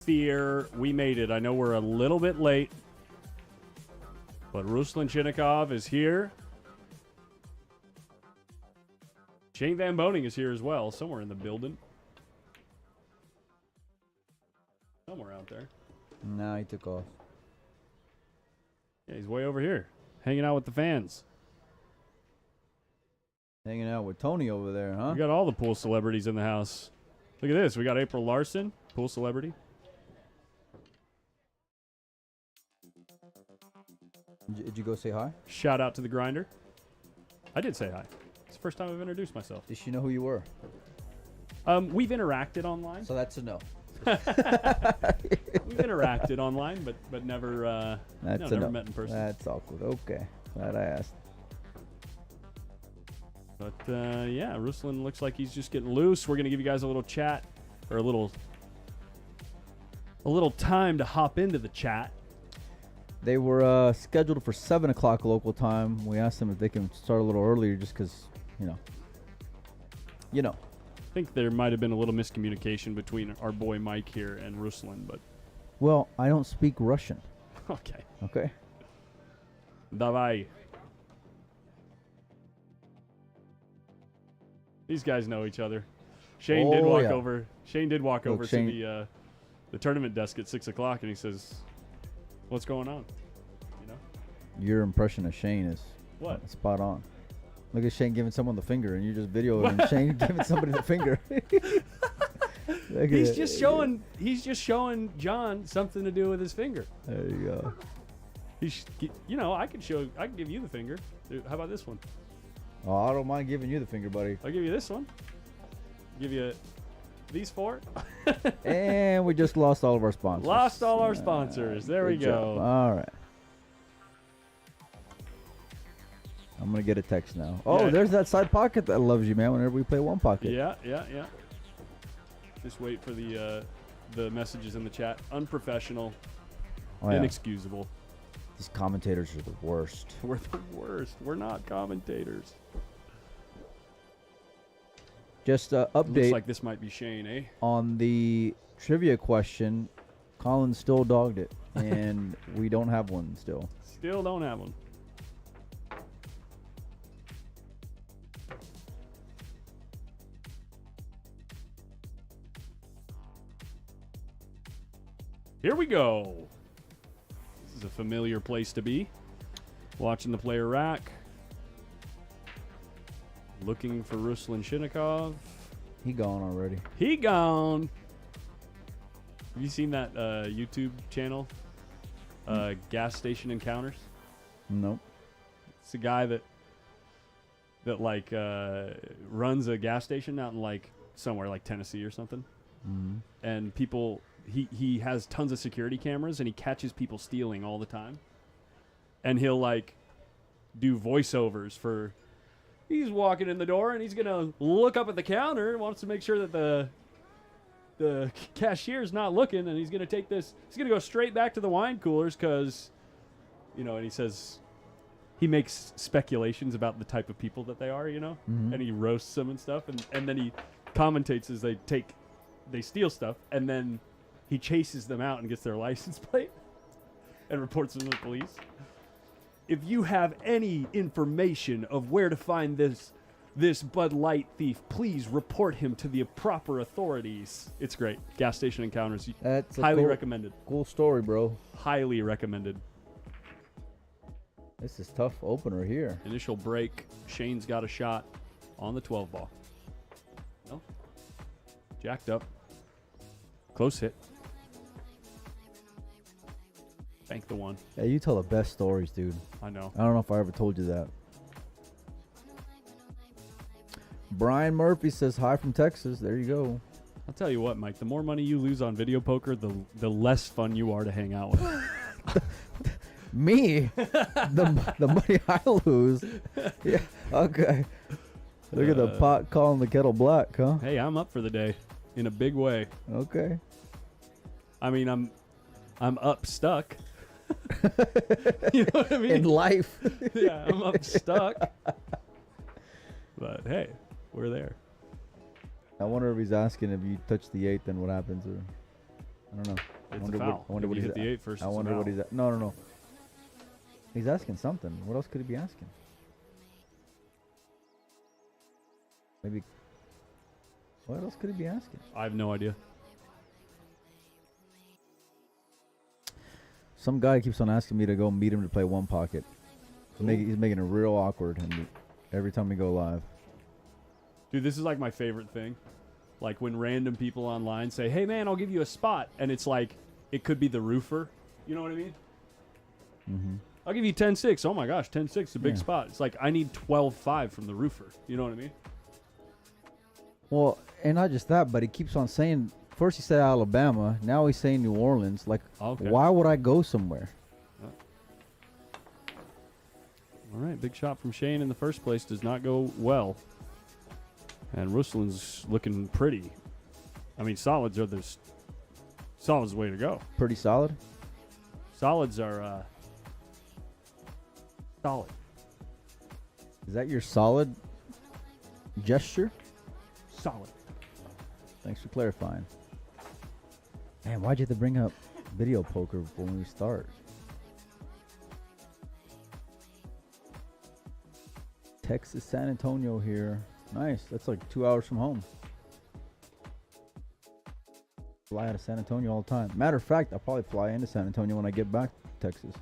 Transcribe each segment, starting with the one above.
fear. We made it. I know we're a little bit late, but RUSLAN CHINAKHOV is here. Shane Van Boening is here as well, somewhere in the building. Somewhere out there. No, he took off. Yeah, he's way over here, hanging out with the fans. Hanging out with Tony over there, huh? We got all the pool celebrities in the house. Look at this. We got April Larson, pool celebrity. Did you go say hi? Shout out to the grinder. I did say hi. It's the first time I've introduced myself. Did she know who you were? We've interacted online. So that's a no. We've interacted online, but never, never met in person. That's awkward. Okay, glad I asked. But yeah, RUSLAN looks like he's just getting loose. We're gonna give you guys a little chat, or a little time to hop into the chat. They were scheduled for 7 o'clock local time. We asked them if they can start a little earlier, just because, you know. I think there might have been a little miscommunication between our boy Mike here and RUSLAN, but. Well, I don't speak Russian. Okay. Okay. Давай. These guys know each other. Shane did walk over. Shane did walk over to the tournament desk at 6 o'clock, and he says, "What's going on?" You know. Your impression of Shane is what? Spot on. Look at Shane giving someone the finger, and you just videoing Shane giving somebody the finger. He's just showing. He's just showing John something to do with his finger. There you go. You know, I could give you the finger. How about this one? Oh, I don't mind giving you the finger, buddy. I'll give you this one. Give you these 4. And we just lost all of our sponsors. Lost all our sponsors. There we go. All right. I'm going to get a text now. Oh, there's that side pocket that loves you, man, whenever we play one pocket. Yeah. Just wait for the messages in the chat. Unprofessional. Inexcusable. These commentators are the worst. We're the worst. We're not commentators. Just update. Looks like this might be Shane, eh? On the trivia question, Colin still dogged it, and we don't have one still. Still don't have one. Here we go. This is a familiar place to be. Watching the player rack. Looking for RUSLAN CHINAKHOV. He gone already. He gone. Have you seen that YouTube channel? Gas Station Encounters? Nope. It's a guy that like runs a gas station out in like somewhere like Tennessee or something. Mm-hmm. And people, he has tons of security cameras, and he catches people stealing all the time. And he'll like do voiceovers for. He's walking in the door, and he's gonna look up at the counter and wants to make sure that the cashier's not looking, and he's gonna take this. He's gonna go straight back to the wine coolers because, you know, and he says he makes speculations about the type of people that they are, you know, and he roasts them and stuff, and then he commentates as they steal stuff, and then he chases them out and gets their license plate and reports them to the police. If you have any information of where to find this Bud Light thief, please report him to the proper authorities. It's great. Gas Station Encounters. That's highly recommended. Cool story, bro. Highly recommended. This is tough opener here. Initial break. Shane's got a shot on the 12 ball. No. Jacked up. Close hit. Bank the one. Yeah, you tell the best stories, dude. I know. I don't know if I ever told you that. Brian Murphy says hi from Texas. There you go. I'll tell you what, Mike. The more money you lose on video poker, the less fun you are to hang out with. Me? the money I lose? Yeah. Okay. Look at the pot calling the kettle black, huh? Hey, I'm up for the day in a big way. Okay. I mean, I'm up stuck. You know what I mean? In life. Yeah, I'm up stuck. But hey, we're there. I wonder if he's asking if you touch the 8, then what happens? Or I don't know. It's a foul. I wonder If what you he's hit the 8 first. I it's a wonder what foul. he's at. No. He's asking something. What else could he be asking? Maybe. What else could he be asking? I have no idea. Some guy keeps on asking me to go meet him to play one pocket. He's making it real awkward every time we go live. Dude, this is like my favorite thing. Like when random people online say, "Hey man, I'll give you a spot," and it's like it could be the roofer. You know what I mean? Mm-hmm. I'll give you 10-6. Oh my gosh, 10-6 is a big Yeah. spot. It's like I need 12-5 from the roofer. You know what I mean? Well, and not just that, but he keeps on saying. First he said Alabama. Now he's saying New Orleans. Like, Okay. why would I go somewhere? All right, big shot from Shane in the first place does not go well. And Ruslan's looking pretty. I mean, solids are solids the way to go. Pretty solid. Solids are solid. Is that your solid gesture? Solid. Thanks for clarifying. Man, why'd you have to bring up video poker when we start? Texas, San Antonio here. Nice. That's like 2 hours from home. Fly out of San Antonio all the time. Matter of fact, I'll probably fly into San Antonio when I get back to Texas.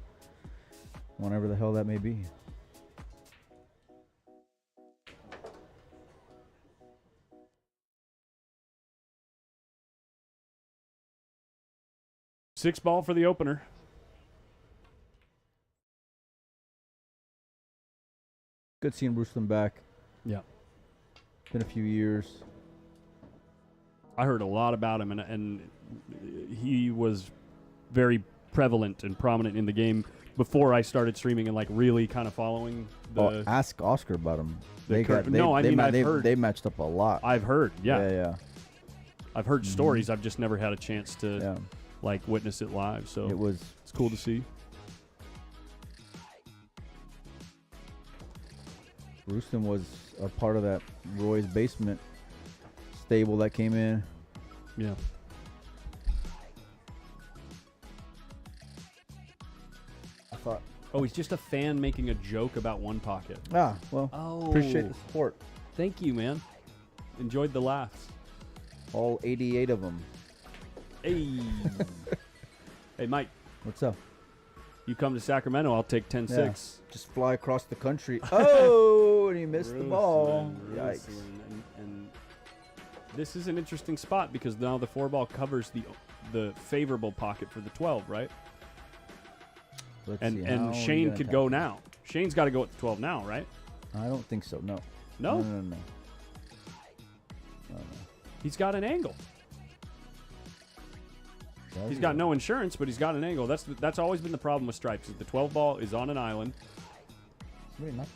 Whenever the hell that may be. Six ball for the opener. Good seeing Ruslan back. Yeah. Been a few years. I heard a lot about him, and he was very prevalent and prominent in the game before I started streaming and like really kind of following the. Ask Oscar about him. I've heard. They matched up a lot. I've heard, yeah. Yeah. I've heard stories. I've just never had a chance to Yeah. like witness it live. So it's cool to see. Ruslan was a part of that Roy's Basement stable that came in. Yeah. I thought, Oh, he's just a fan making a joke about one pocket. well, appreciate the support. Thank you, man. Enjoyed the laughs. All 88 of them. Hey. Hey, Mike, What's up? you come to Sacramento, I'll take 10-6. Just fly across the country. Oh, and he missed the ball. Yikes. And this is an interesting spot because now the 4-ball covers the favorable pocket for the 12, right? Let's see, And how are we Shane gonna could attack go it? now. Shane's got to go at the 12 now, right? I don't think so. No. No? No. He's got an angle. Does He's he? got no insurance, but he's got an angle. That's always been the problem with stripes. Is the 12 ball is on an island. Really not.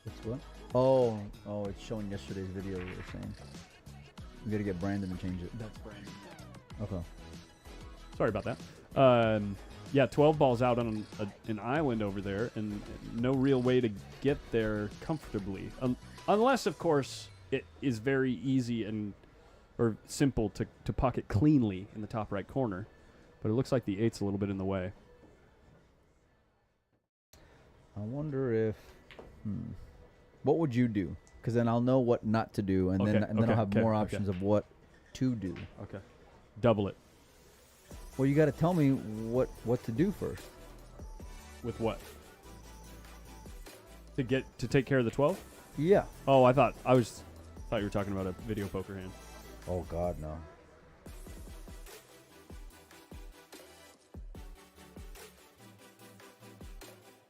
What's what? Oh, it's showing yesterday's video. You were saying. We gotta get Brandon to change it. That's Brandon. Okay. Sorry about that. Yeah, 12 balls out on an island over there, and no real way to get there comfortably. Unless, of course, it is very easy or simple to pocket cleanly in the top right corner. But it looks like the 8's a little bit in the way. I wonder if. What would you do? Because then I'll know what not to do, and then I'll have more options of what to do. Okay. Double it. Well, you got to tell me what to do first. With what? To take care of the 12? Yeah. Oh, I thought you were talking about a video poker hand. Oh God, no.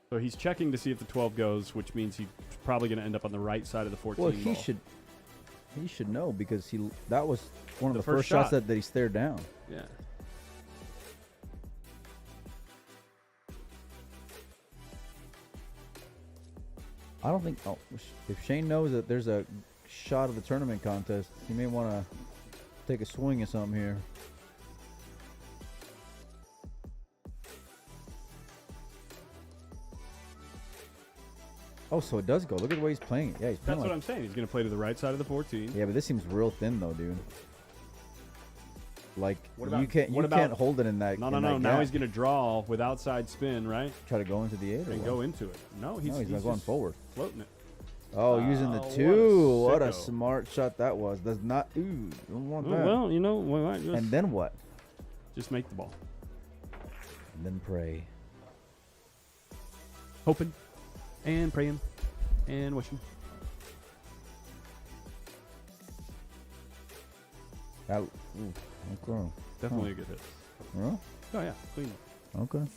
So he's checking to see if the 12 goes, which means he's probably going to end up on the right side of the 14 Well, ball. he should know because that was one of The the first first shots shot. that he stared down. Yeah. I don't think. Oh, if Shane knows that there's a shot of the tournament contest, he may want to take a swing at something here. Oh, so it does go. Look at the way he's playing it. Yeah, he's playing That's what I'm saying. He's going to play to the right side of the 14. Yeah, but this seems real thin, though, dude. Like, What about- you can't hold it in that. No. in that Now gap. he's going to draw with outside spin, right? Try to go into the 8 or And what? go into it. No, he's not going just forward. floating it. Oh, using the what a 2. What a sicko. smart shot that was. Does not. Ooh, don't want Oh, that. well, you know, we might And then what? just make the ball. And then pray. Hoping and praying and wishing. That, ooh, okay. Definitely a good hit. Yeah? Oh, yeah. Clean. Okay. Oh,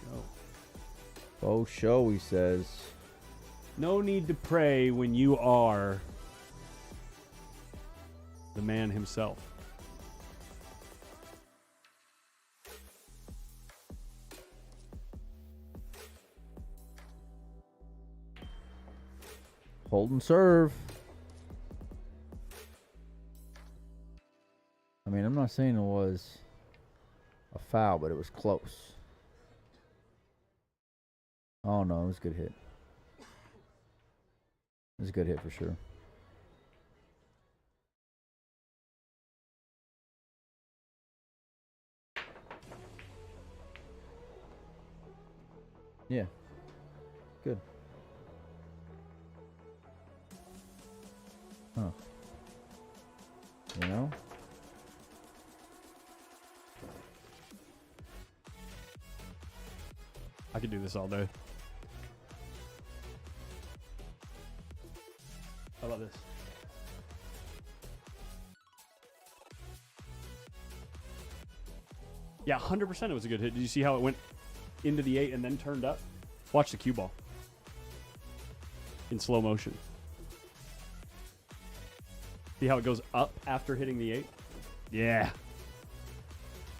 show. Oh, show, he says. No need to pray when you are the man himself. Hold and serve. I mean, I'm not saying it was a foul, but it was close. Oh, no, it was a good hit. It was a good hit for sure. Yeah. Good. Huh. You know? I could do this all day. How about this? Yeah, 100% it was a good hit. Did you see how it went into the 8 and then turned up? Watch the cue ball in slow motion. See how it goes up after hitting the 8? Yeah.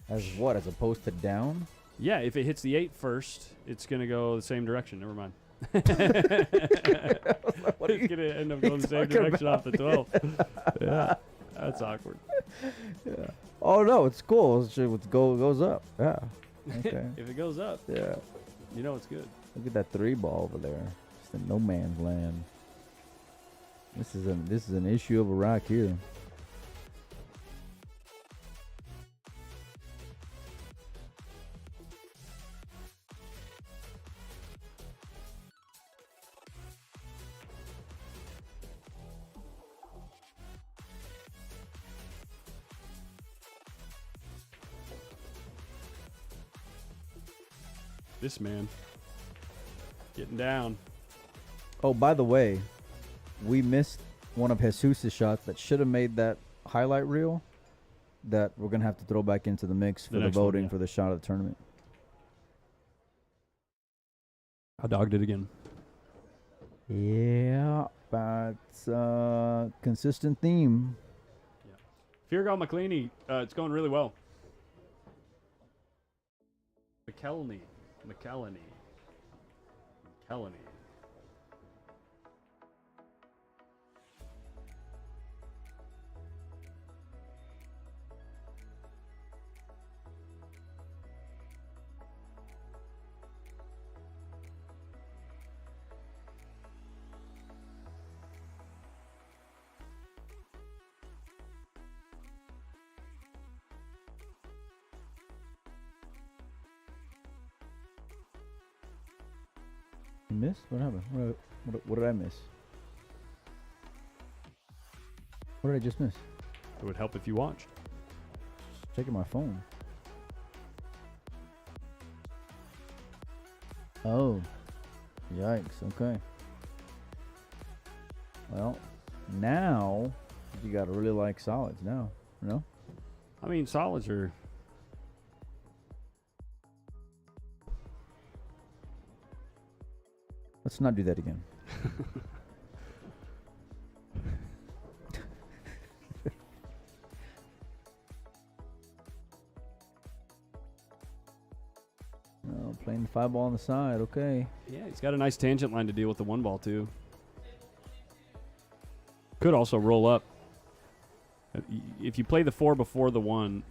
As what? As opposed to down? Yeah, if it hits the 8 first, it's going to go the same direction. Never mind. What are It's you going to end up going the same talking direction off the 12. about? Yeah, that's awkward. Yeah. Oh no, it's cool. It's just, it goes up. Yeah. Okay. If it goes up, Yeah. you know it's good. Look at that 3 ball over there. Just in no man's land. This is an issue of Iraq here. This man getting down. Oh, by the way, we missed one of Jesus' shots that should have made that highlight reel that we're going to have to throw back into the mix for the next one, voting yeah. for the shot of the tournament. I dogged it again. Yeah, but consistent theme. Firgal McLeany, it's going really well. McKelney. You missed? What happened? What did I miss? What did I just miss? It would help if you watched. Checking my phone. Oh. Yikes. Okay. Well, now you got to really like solids now. You know? I mean, solids are... Let's not do that again. Oh, playing the 5 ball on the side. Okay. Yeah, he's got a nice tangent line to deal with the 1 ball, too. Could also roll up. If you play the 4 before the 1,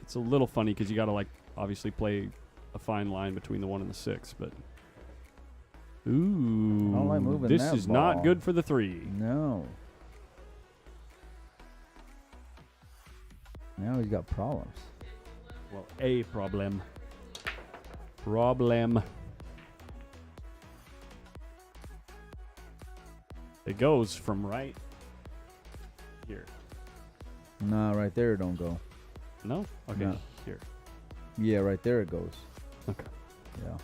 it's a little funny because you got to, like, obviously play a fine line between the 1 and the 6, but... Ooh. I don't like moving This that is not ball. good for the 3. No. Now he's got problems. Well, a problem. Problem. It goes from right here. Nah, right there it don't go. No? Okay, No. here. Yeah, right there it goes. Okay. Yeah.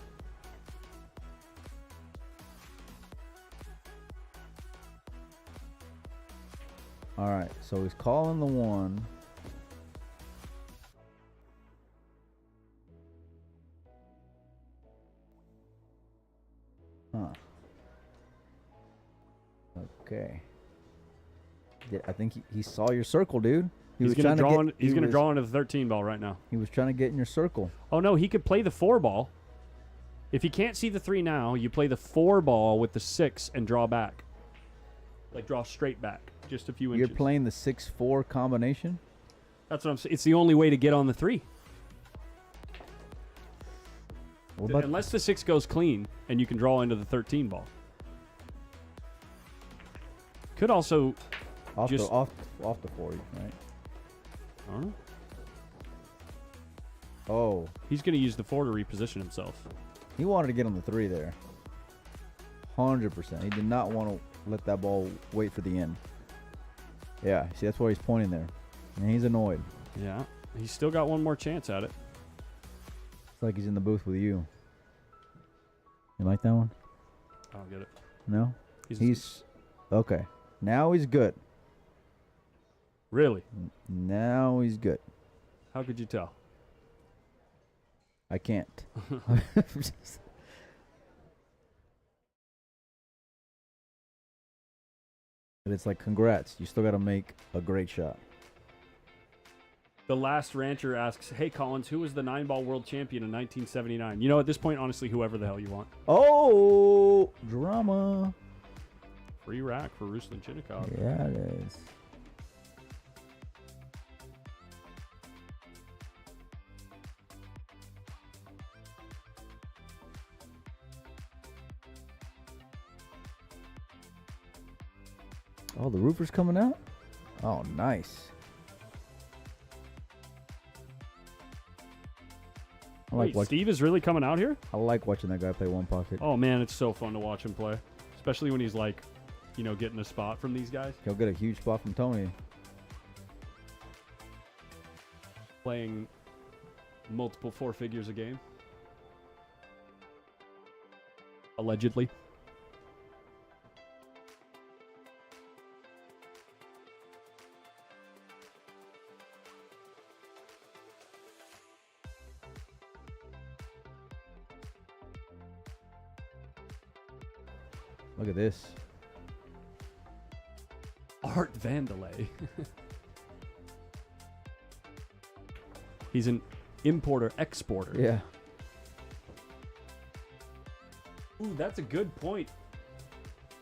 All right, so he's calling the 1. Huh. Okay. I think he saw your circle, dude. He's gonna draw into the 13 ball right now. He was trying to get in your circle. Oh no, he could play the 4 ball. If he can't see the 3 now, you play the 4 ball with the 6 and draw back. Like draw straight back, just a few inches. You're playing the 6-4 combination? That's what I'm saying. It's the only way to get on the 3. Unless the 6 goes clean and you can draw into the 13 ball. Could also off just the 4, right? I don't know. Oh, He's going to use the 4 to reposition himself. he wanted to get on the 3 there. 100%. He did not want to let that ball wait for the end. Yeah, see, that's why he's pointing there. And he's annoyed. Yeah, he's still got one more chance at it. It's like he's in the booth with you. You like that one? I don't get it. No? He's okay. Now he's good. really? Now he's good. How could you tell? I can't. But it's like, congrats. You still got to make a great shot. The Last Rancher asks, "Hey Collins, who was the 9-ball world champion in 1979?" You know, at this point, honestly, whoever the hell you want. Oh, drama. Free rack for Ruslan Chinakhov. Yeah, it is. Oh, the roofer's coming out? Oh, nice. Wait, Steve is really coming out here? I like watching that guy play one pocket. Oh man, it's so fun to watch him play, especially when he's like, you know, getting a spot from these guys. He'll get a huge spot from Tony. Playing multiple 4 figures a game. Allegedly. Look at this. Art Vandelay. He's an importer-exporter. Yeah. Ooh, that's a good point.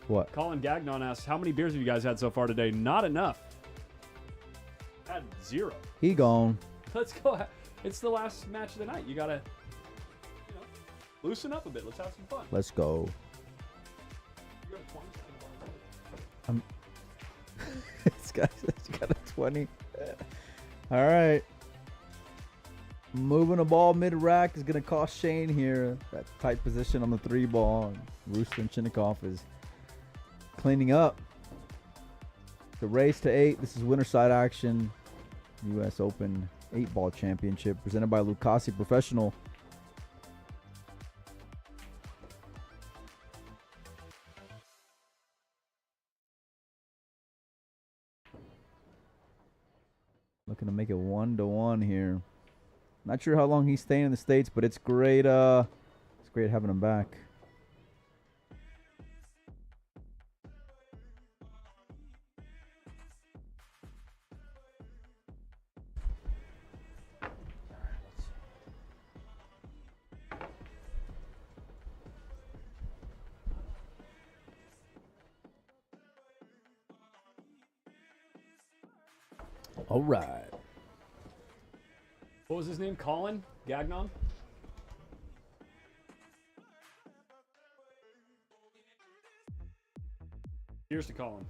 What? Colin Gagnon asks, how many beers have you guys had so far today? Not enough. Had 0. He gone. Let's go. It's the last match of the night. You gotta, you know, loosen up a bit. Let's have some fun. Let's go. You got a 20? This guy's got a 20. All right. Moving the ball mid-rack is going to cost Shane here. That tight position on the 3 ball. Ruslan Chinakhov is cleaning up. The race to 8. This is winner side action. U.S. Open 8-ball championship presented by Lucasi Professional. Looking to make it 1-1 here. Not sure how long he's staying in the States, but it's great. It's great having him back. All right. What was his name? Colin Gagnon? Here's to Colin.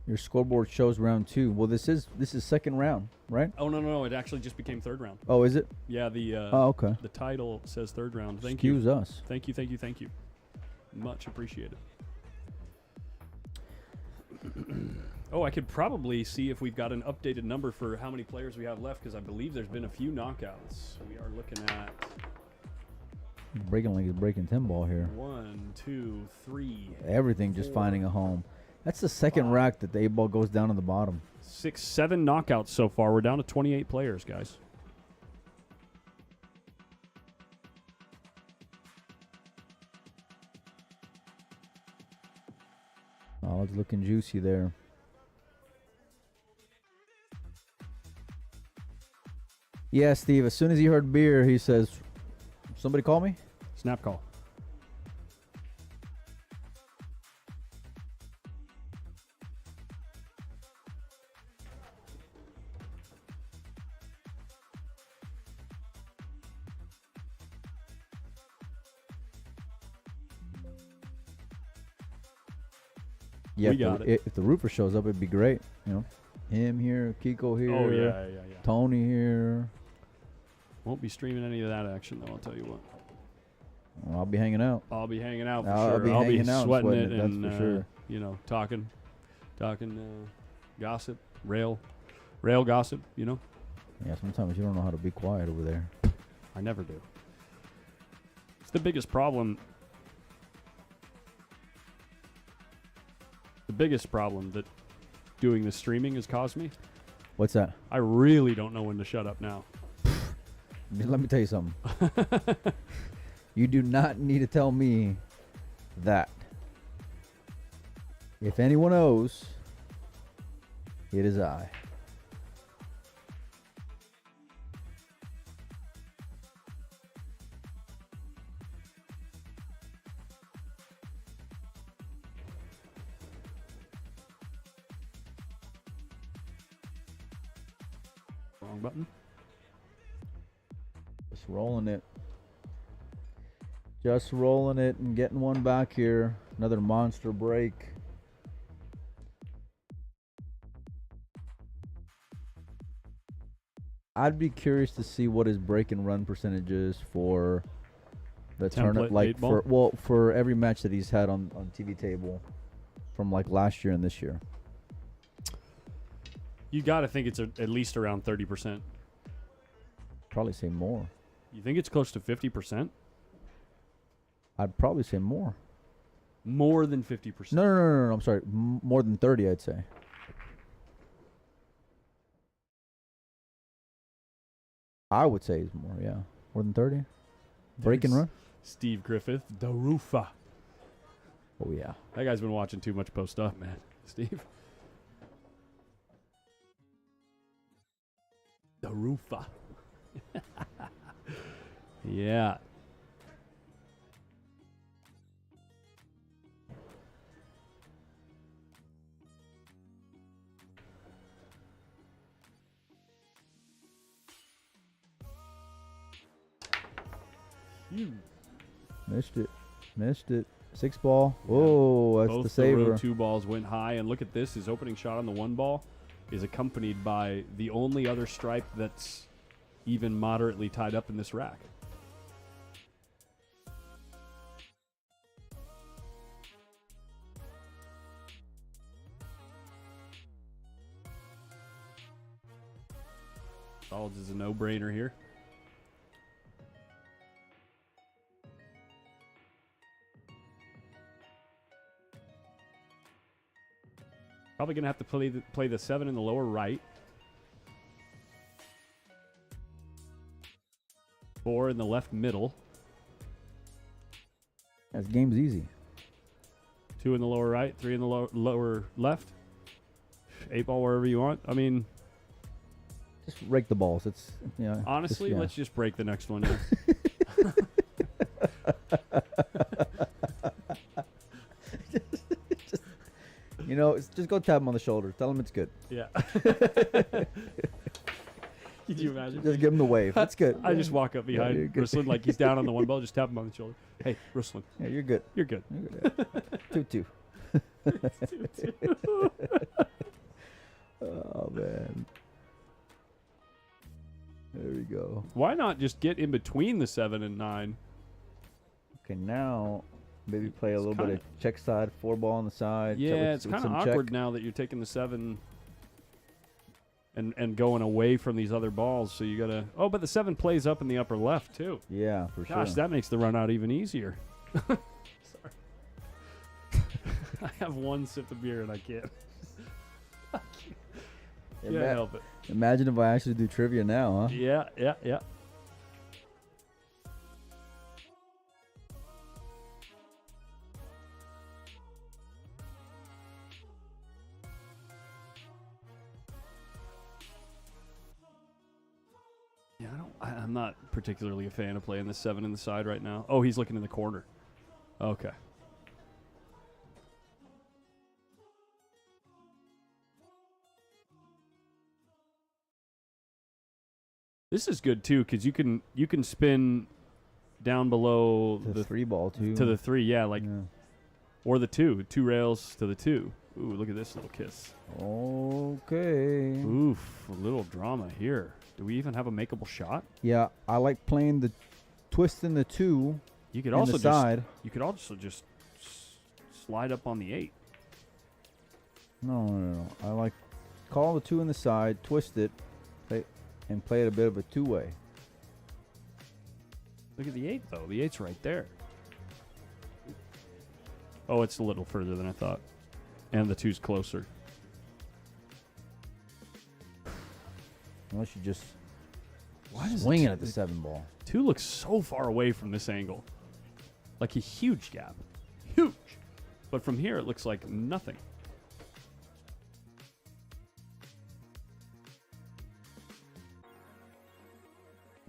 Your scoreboard shows round 2. Well, this is second round, right? Oh no! It actually just became third round. Oh, is it? Yeah, the okay. the title says third round. Thank Excuse you. us. Thank you. Much appreciated. Oh, I could probably see if we've got an updated number for how many players we have left, because I believe there's been a few knockouts. We are looking at Breaking League is breaking 10 ball here. 1, 2, 3. Everything just 4, finding a home. That's the second 5. rack that the 8 ball goes down on the bottom. 6, 7 knockouts so far. We're down to 28 players, guys. Oh, it's looking juicy there. Yeah, Steve, as soon as he heard beer, he says, somebody call me? Snap call. Yeah, We got it. If the roofer shows up, it'd be great. You know, him here, Kiko here. Oh, yeah. Tony here. Won't be streaming any of that action, though, I'll tell you what. Well, I'll be hanging out. I'll be hanging out for I'll sure. be I'll be hanging out and sweating sweating it it, and, that's for sure. you know, talking gossip, rail gossip, you know. Yeah, sometimes you don't know how to be quiet over there. I never do. It's the biggest problem. The biggest problem that doing the streaming has caused me. What's that? I really don't know when to shut up now. Let me tell you something. You do not need to tell me that. If anyone owes, it is I. Wrong button. Just rolling it. Just rolling it and getting one back here. Another monster break. I'd be curious to see what his break and run percentage is for the tournament, like for every match that he's had on TV table from like last year and this year. You got to think it's at least around 30%. Probably say more. You think it's close to 50%? I'd probably say more. More than 50%. No, I'm sorry. More than 30, I'd say. I would say it's more, yeah. More than 30? Break and run? Steve Griffith, the Roofa. Oh, yeah. That guy's been watching too much post up, man. Steve. The Roofa. Yeah. Missed it. 6 ball. Whoa, that's Both the saver. row 2 balls went high, and look at this. His opening shot on the 1 ball is accompanied by the only other stripe that's even moderately tied up in this rack. Solids is a no-brainer here. Probably going to have to play the 7 in the lower right. 4 in the left middle. This game's easy. 2 in the lower right, 3 in the lower left. 8 ball wherever you want. I mean, just rake the balls. It's honestly, let's just break the next one. Yeah. Just go tap him on the shoulder. Tell him it's good. Yeah. Could you imagine? Just give him the wave. That's good. I just walk up behind Ruslan like he's down on the 1 ball, just tap him on the shoulder. Hey, Ruslan. Yeah, you're good. You're good. You're good. 2-2. Oh man. There we go. Why not just get in between the 7 and 9? Okay, now maybe play a It's little bit of check side, 4 ball on the side. Yeah, it's kind of awkward now that you're taking the 7 and going away from these other balls. So you gotta. Oh, but the 7 plays up in the upper left too. Yeah, for sure. Gosh, that makes the run out even easier. Sorry. I have one sip of beer and I can't. Can't help it. Imagine if I actually do trivia now, huh? Yeah. Yeah, I'm not particularly a fan of playing the 7 in the side right now. Oh, he's looking in the corner. Okay. This is good too because you can spin down below the 3 ball too. to the 3, yeah, like or the 2 rails to the 2. Ooh, look at this little kiss. Okay. Oof, a little drama here. Do we even have a makeable shot? Yeah, I like playing the twist in the 2. You could in also the side. You could also just slide up on the 8. No. I like call the 2 in the side, twist it, and play it a bit of a 2-way. Look at the 8 though. The 8's right there. Oh, it's a little further than I thought. And the 2's closer. Unless you just does swing it the at the 7 ball. 2 looks so far away from this angle. Like a huge gap. Huge. But from here, it looks like nothing.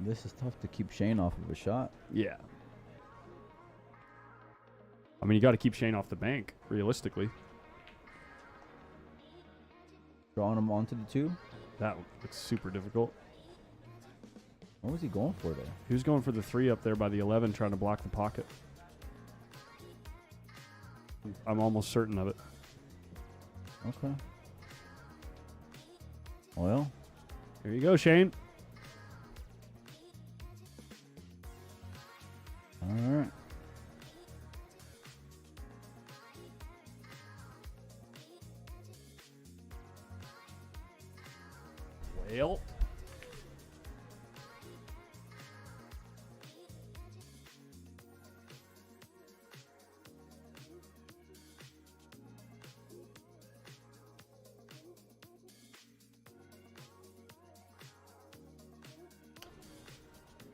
This is tough to keep Shane off of a shot. Yeah. I mean, you got to keep Shane off the bank, realistically. Drawing him onto the 2. That looks super difficult. What was he going for there? He was going for the 3 up there by the 11, trying to block the pocket. I'm almost certain of it. Okay. Well. Here you go, Shane. All right. Well.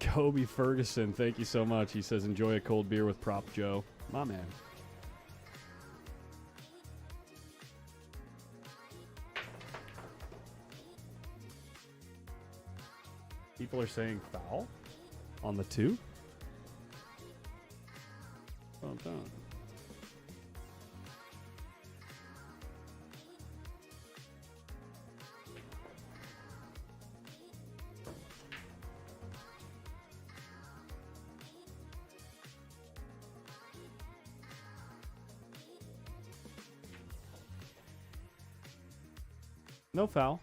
Kobe Ferguson, thank you so much. He says, enjoy a cold beer with Prop Joe. My man. People are saying foul on the 2. Well done. No foul.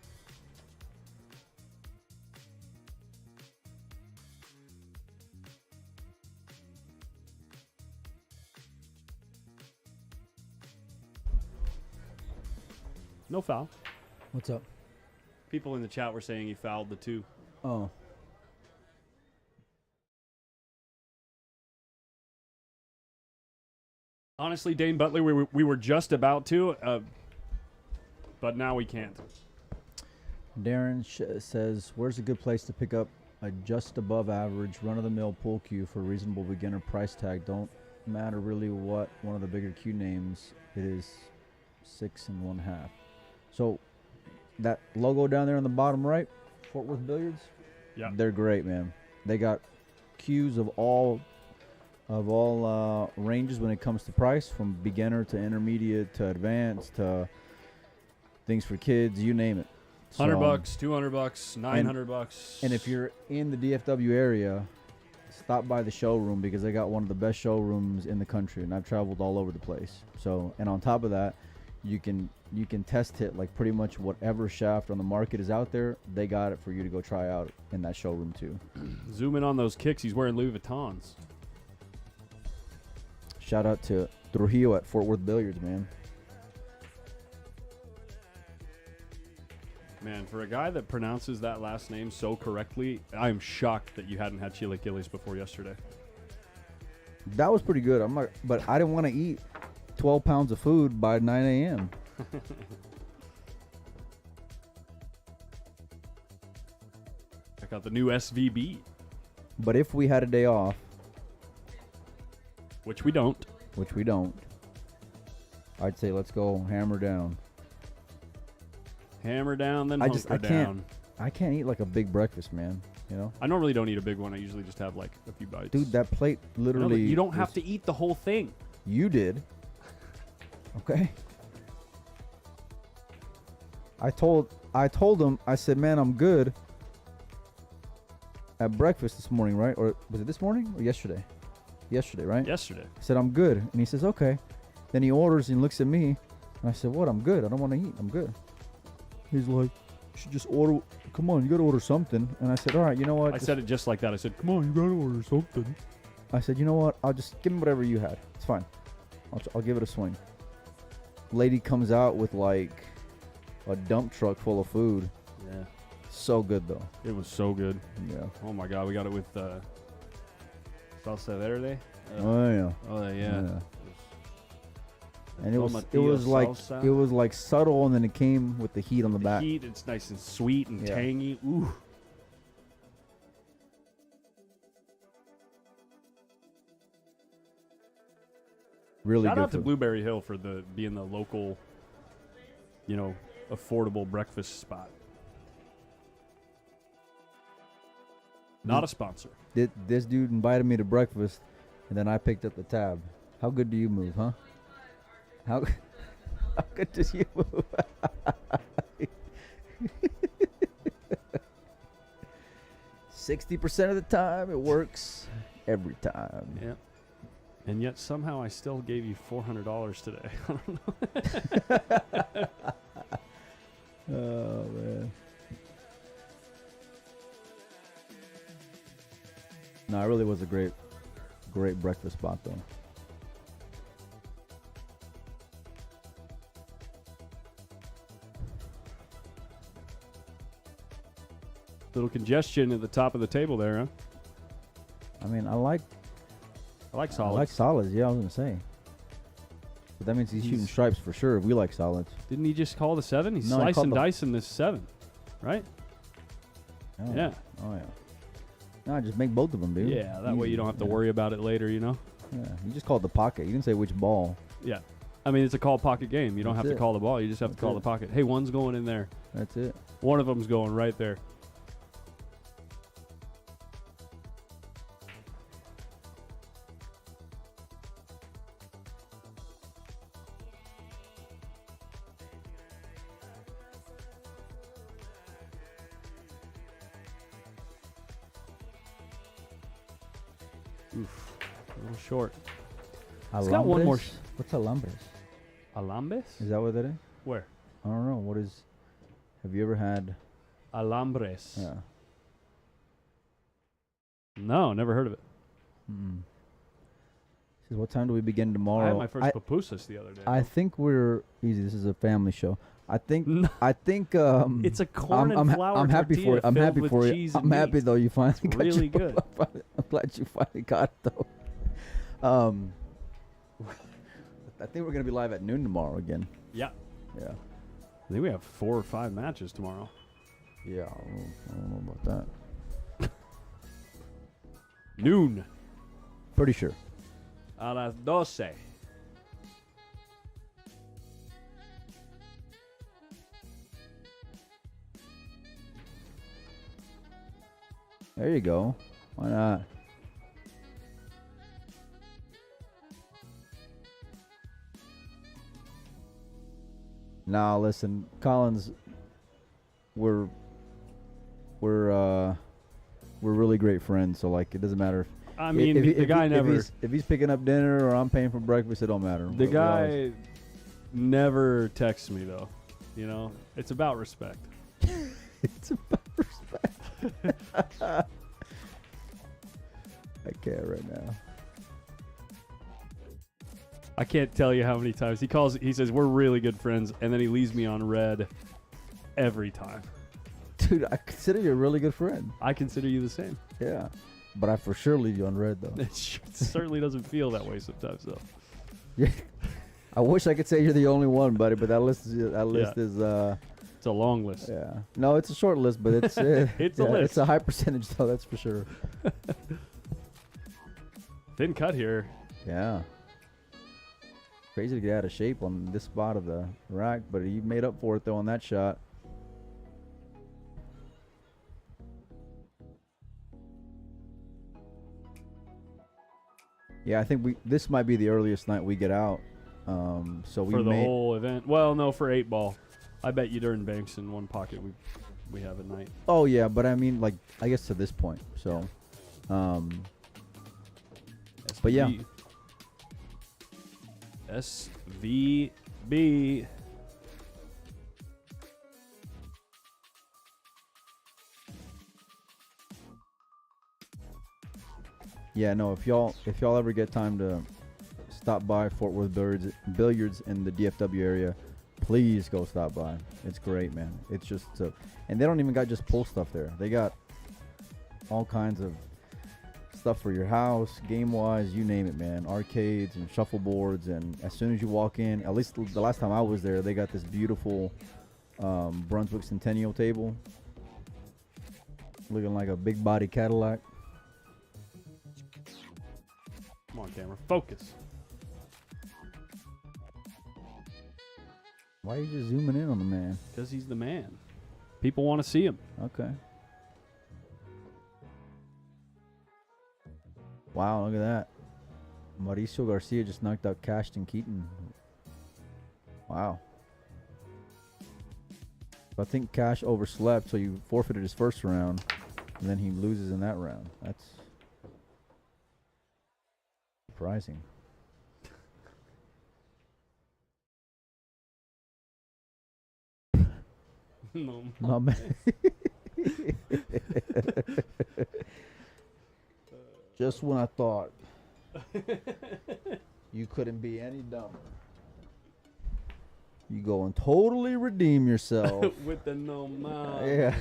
No foul. What's up? People in the chat were saying he fouled the 2. Oh. Honestly, Dane Butler, we were just about to, but now we can't. Darren says, where's a good place to pick up a just above average run-of-the-mill pool cue for a reasonable beginner price tag? Don't matter really what one of the bigger cue names it is, 6 1/2. So that logo down there on the bottom right, Fort Worth Billiards, Yeah, they're great, man. They got cues of all ranges when it comes to price, from beginner to intermediate to advanced to things for kids, you name it. $100, $200, $900. And if you're in the DFW area, stop by the showroom because they got one of the best showrooms in the country, and I've traveled all over the place. So, and on top of that, you can test hit like pretty much whatever shaft on the market is out there. They got it for you to go try out in that showroom too. Zoom in on those kicks. He's wearing Louis Vuittons. Shout out to Trujillo at Fort Worth Billiards, man. Man, for a guy that pronounces that last name so correctly, I am shocked that you hadn't had chilaquiles before yesterday. That was pretty good. But I didn't want to eat 12 pounds of food by 9 a.m. Check out the new SVB, But if we had a day off, which we don't. I'd say let's go hammer down. Hammer down, then I hunker can't. down. I can't eat like a big breakfast, man. You know, I normally don't eat a big one. I usually just have like a few bites. dude, that plate No, literally. but you don't have to eat the whole thing. You did. Okay. I told him. I said, man, I'm good. At breakfast this morning, right? Or was it this morning or yesterday? Yesterday, right? Yesterday. I said, I'm good. And he says, okay. Then he orders and looks at me. And I said, what? I'm good. I don't want to eat. I'm good. He's like, you should just order. Come on, you got to order something. And I said, all right, you know what? I said it just like that. I said, come on, you got to order something. I said, you know what? I'll just give him whatever you had. It's fine. I'll give it a swing. Lady comes out with like a dump truck full of food. Yeah. So good, though. It was so good. Yeah. Oh, my God. We got it with salsa verde. Oh, yeah. Oh, yeah. And it was Tomatillo like subtle, and then it came with the heat on the back. Heat, it's nice and sweet and tangy. Ooh. Really Shout good out to food. Blueberry Hill for being the local, affordable breakfast spot. Not a sponsor. This dude invited me to breakfast, and then I picked up the tab. How good do you move, huh? How good does you move? 60% of the time, it works every time. Yeah. And yet somehow I still gave you $400 today. I don't know. Oh, man. No, it really was a great breakfast spot, though. Little congestion at the top of the table there, huh? I mean, I like solids. I like solids, yeah, I was going to say. But that means he's shooting stripes for sure. We like solids. Didn't he just call the 7? He's No, he slicing called dicing this 7, right? Oh, Yeah. Oh, yeah. No, just make both of them, dude. Yeah, that way Easy. you don't have to worry about it later, Yeah, you just called the pocket. You didn't say which ball. Yeah. I mean, it's a call pocket game. You don't That's have to it. call the ball. You just have to call the pocket. Hey, one's going in there. That's it. One of them's going right there. Oof. A little short. It's got one more. What's alambres? Alambres? Is that what that is? Where? I don't know. What is? Have you ever had? Alambres. Yeah. No, never heard of it. Says, what time do we begin tomorrow? I had my first pupusas the other day. I think we're easy. This is a family show. I think. No. I think. It's a corn and flour I'm happy for tortilla you. I'm filled happy with for you. cheese I'm and happy meat. though. You finally got Really your- good. I'm glad you finally got it though. I think we're gonna be live at noon tomorrow again. Yeah. Yeah. I think we have 4 or 5 matches tomorrow. Yeah. I don't know about that. Noon. Pretty sure. A las 12. There you go. Why not? Now listen, Collins, we're really great friends. So like, it doesn't matter I mean, the guy never. If he's picking up dinner or I'm paying for breakfast, it don't matter. The guy never texts me though. You know, it's about respect. It's about respect. I can't right now. I can't tell you how many times he says we're really good friends, and then he leaves me on red every time. Dude, I consider you a really good friend. I consider you the same. Yeah, but I for sure leave you on red though. It certainly doesn't feel that way sometimes though. Yeah. I wish I could say you're the only one, buddy, but that list is it's a long list. Yeah. No, it's a short list, but it's it's a list. It's a high percentage though, that's for sure. Thin cut here. Yeah. Crazy to get out of shape on this spot of the rack, but he made up for it though on that shot. Yeah, I think this might be the earliest night we get out. So we for the whole event. Well, no, for 8-ball. I bet you during banks in one pocket we have at night. Oh yeah, but I mean, like, I guess to this point. So, but yeah. SVB. Yeah, no. If y'all ever get time to stop by Fort Worth Billiards in the DFW area, please go stop by. It's great, man. It's just and they don't even got just pool stuff there. They got all kinds of stuff for your house, game wise, you name it, man. Arcades and shuffleboards, and as soon as you walk in, at least the last time I was there, they got this beautiful Brunswick Centennial table, looking like a big body Cadillac. Come on, camera, focus. Why are you just zooming in on the man? Because he's the man. People want to see him. Okay. Wow, look at that. Mauricio Garcia just knocked out Cashton Keaton. Wow. I think Cash overslept, so you forfeited his first round, and then he loses in that round. That's surprising. No, man. Just when I thought you couldn't be any dumber, you go and totally redeem yourself. With the no mouth. Yeah.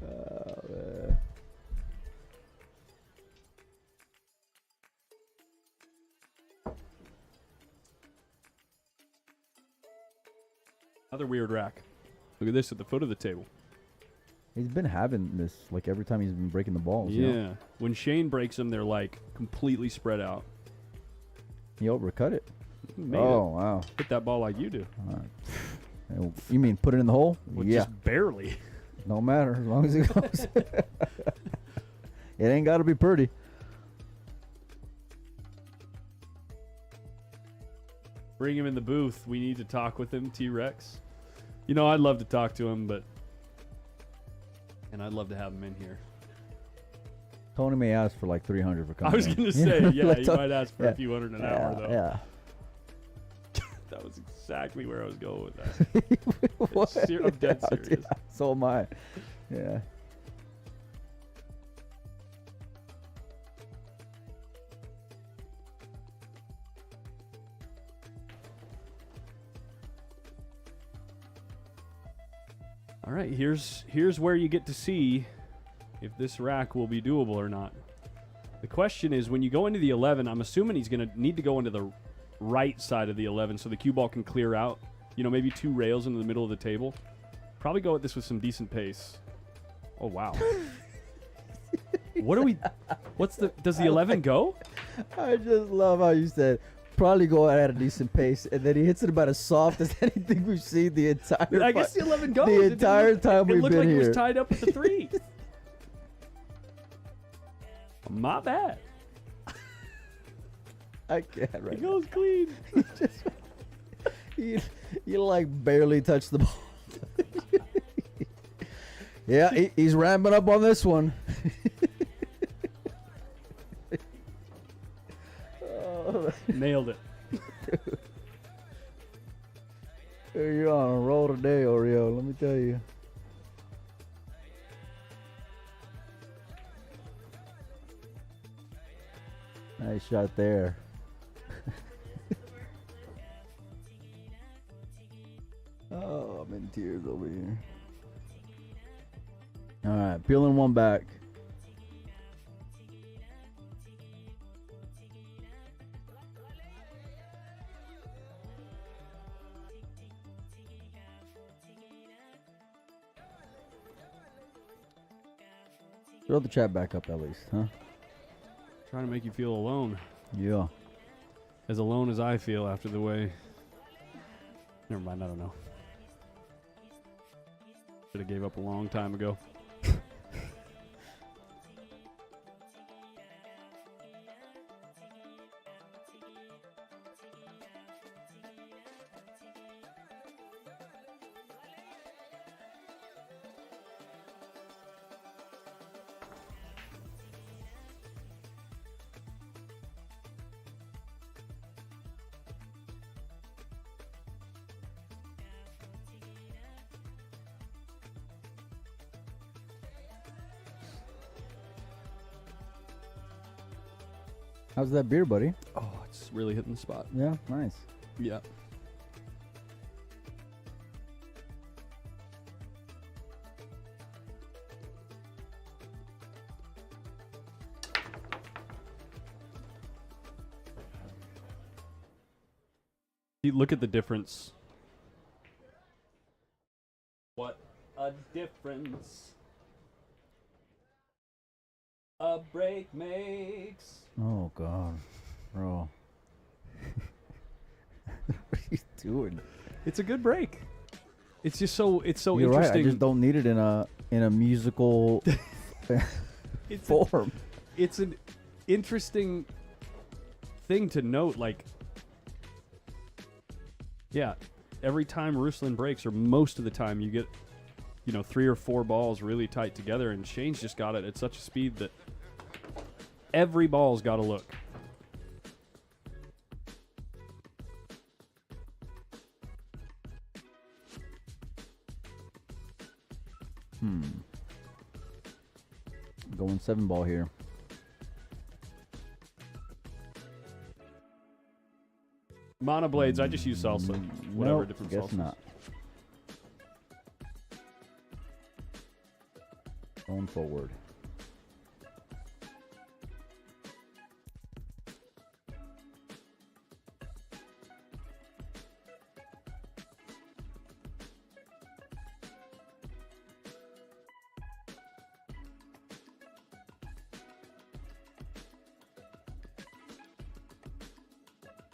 Oh, man. Another weird rack. Look at this at the foot of the table. He's been having this like every time he's been breaking the balls. Yeah. You know? When Shane breaks them, they're like completely spread out. He overcut it. Made oh, it. wow. Hit that ball like you do. You mean put it in the hole? Well, yeah. Just barely. No matter, as long as it goes. It ain't got to be pretty. Bring him in the booth. We need to talk with him, T-Rex. You know, I'd love to talk to him, and I'd love to have him in here. Tony may ask for like 300 for coming. I was going to say, yeah, like he might ask for a few hundred an hour, though. Yeah. That was exactly where I was going with that. I'm dead serious. Yeah, so am I. Yeah. All right, here's where you get to see if this rack will be doable or not. The question is, when you go into the 11, I'm assuming he's going to need to go into the right side of the 11 so the cue ball can clear out. You know, maybe 2 rails into the middle of the table. Probably go at this with some decent pace. Oh, wow. Does the 11 go? I just love how you said, probably go at a decent pace, and then he hits it about as soft as anything we've seen the entire I guess the 11 goes. The entire time we've been here. It looked like it was tied up with the 3. My bad. I can't right It goes clean. You like barely touch the ball. Yeah, he's ramping up on this one. Nailed it. You're on a roll today, Oreo. Let me tell you. Nice shot there. Oh, I'm in tears over here. All right, peeling one back. Throw the chat back up at least, huh? Trying to make you feel alone. Yeah. As alone as I feel after the way. Never mind, I don't know. Should have gave up a long time ago. How's that beer, buddy? Oh, it's really hitting the spot. Yeah, nice. Yeah. You look at the difference. What a difference a break makes. Oh God, bro. What are you doing? It's a good break. It's just so You're interesting. right. I just don't need it in a musical form. It's an interesting thing to note. Like, yeah, every time Ruslan breaks, or most of the time, you get, 3 or 4 balls really tight together, and Shane's just got it at such a speed that every ball's got to look. Going 7 ball here. Mono blades, I just use salsa. Whatever, Nope, different guess salsas. not. Going forward.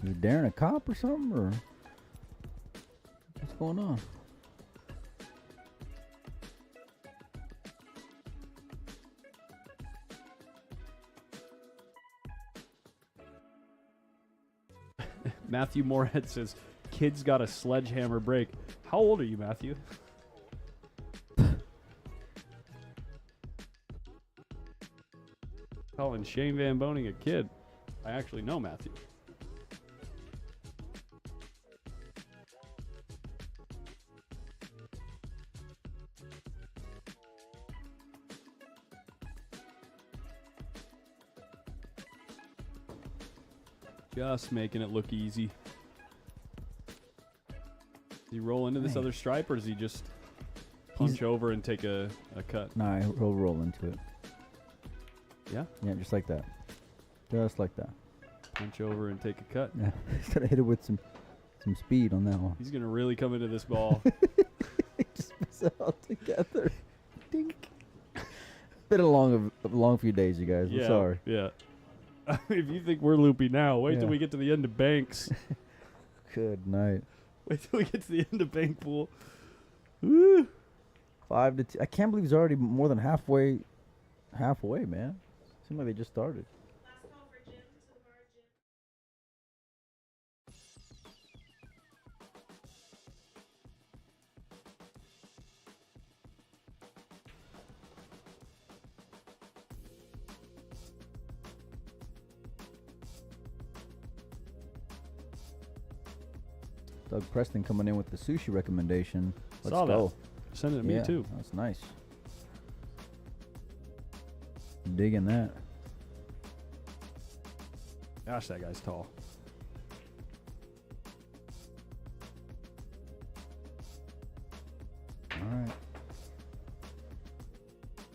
Is Darren a cop or something, or what's going on? Matthew Moorhead says, "Kids got a sledgehammer break." How old are you, Matthew? Calling Shane Van Boening a kid. I actually know Matthew. Just making it look easy. Does he roll into this other stripe, or does he just punch over and take a cut? Nah, he'll roll into it. Yeah? Yeah, just like that. Just like that. Punch over and take a cut. Yeah, he's gonna hit it with some speed on that one. He's going to really come into this ball. Just miss it all together. Dink. Been a long few days, you guys. Yeah, I'm sorry. Yeah. If you think we're loopy now, wait till Yeah. we get to the end of Banks. Good night. Wait till we get to the end of Bank Pool. Woo. 5 to 2. I can't believe he's already more than halfway, man. Seems like they just started. Last call for Jim to the bar, Jim. Doug Preston coming in with the sushi recommendation. Let's Saw go. that. Send it to me Yeah, too. that's nice. Digging that. Gosh, that guy's tall. All right.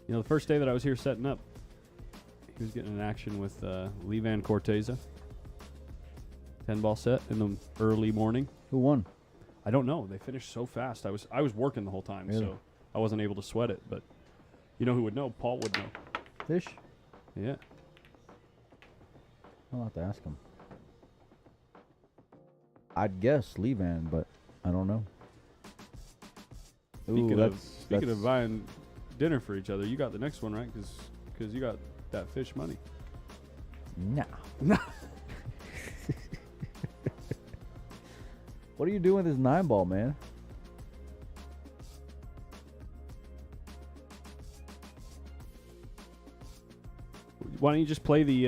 You know, the first day that I was here setting up, he was getting in action with Lee Van Corteza. 10-ball set in the early morning. Who won? I don't know. They finished so fast. I was working the whole time, Really? so I wasn't able to sweat it. But you know who would know? Paul would know. Fish? Yeah. I'll have to ask him. I'd guess Lee Van, but I don't know. Speaking of buying dinner for each other, you got the next one, right? Because you got that fish money. No. What are you doing with this 9-ball, man? Why don't you just play the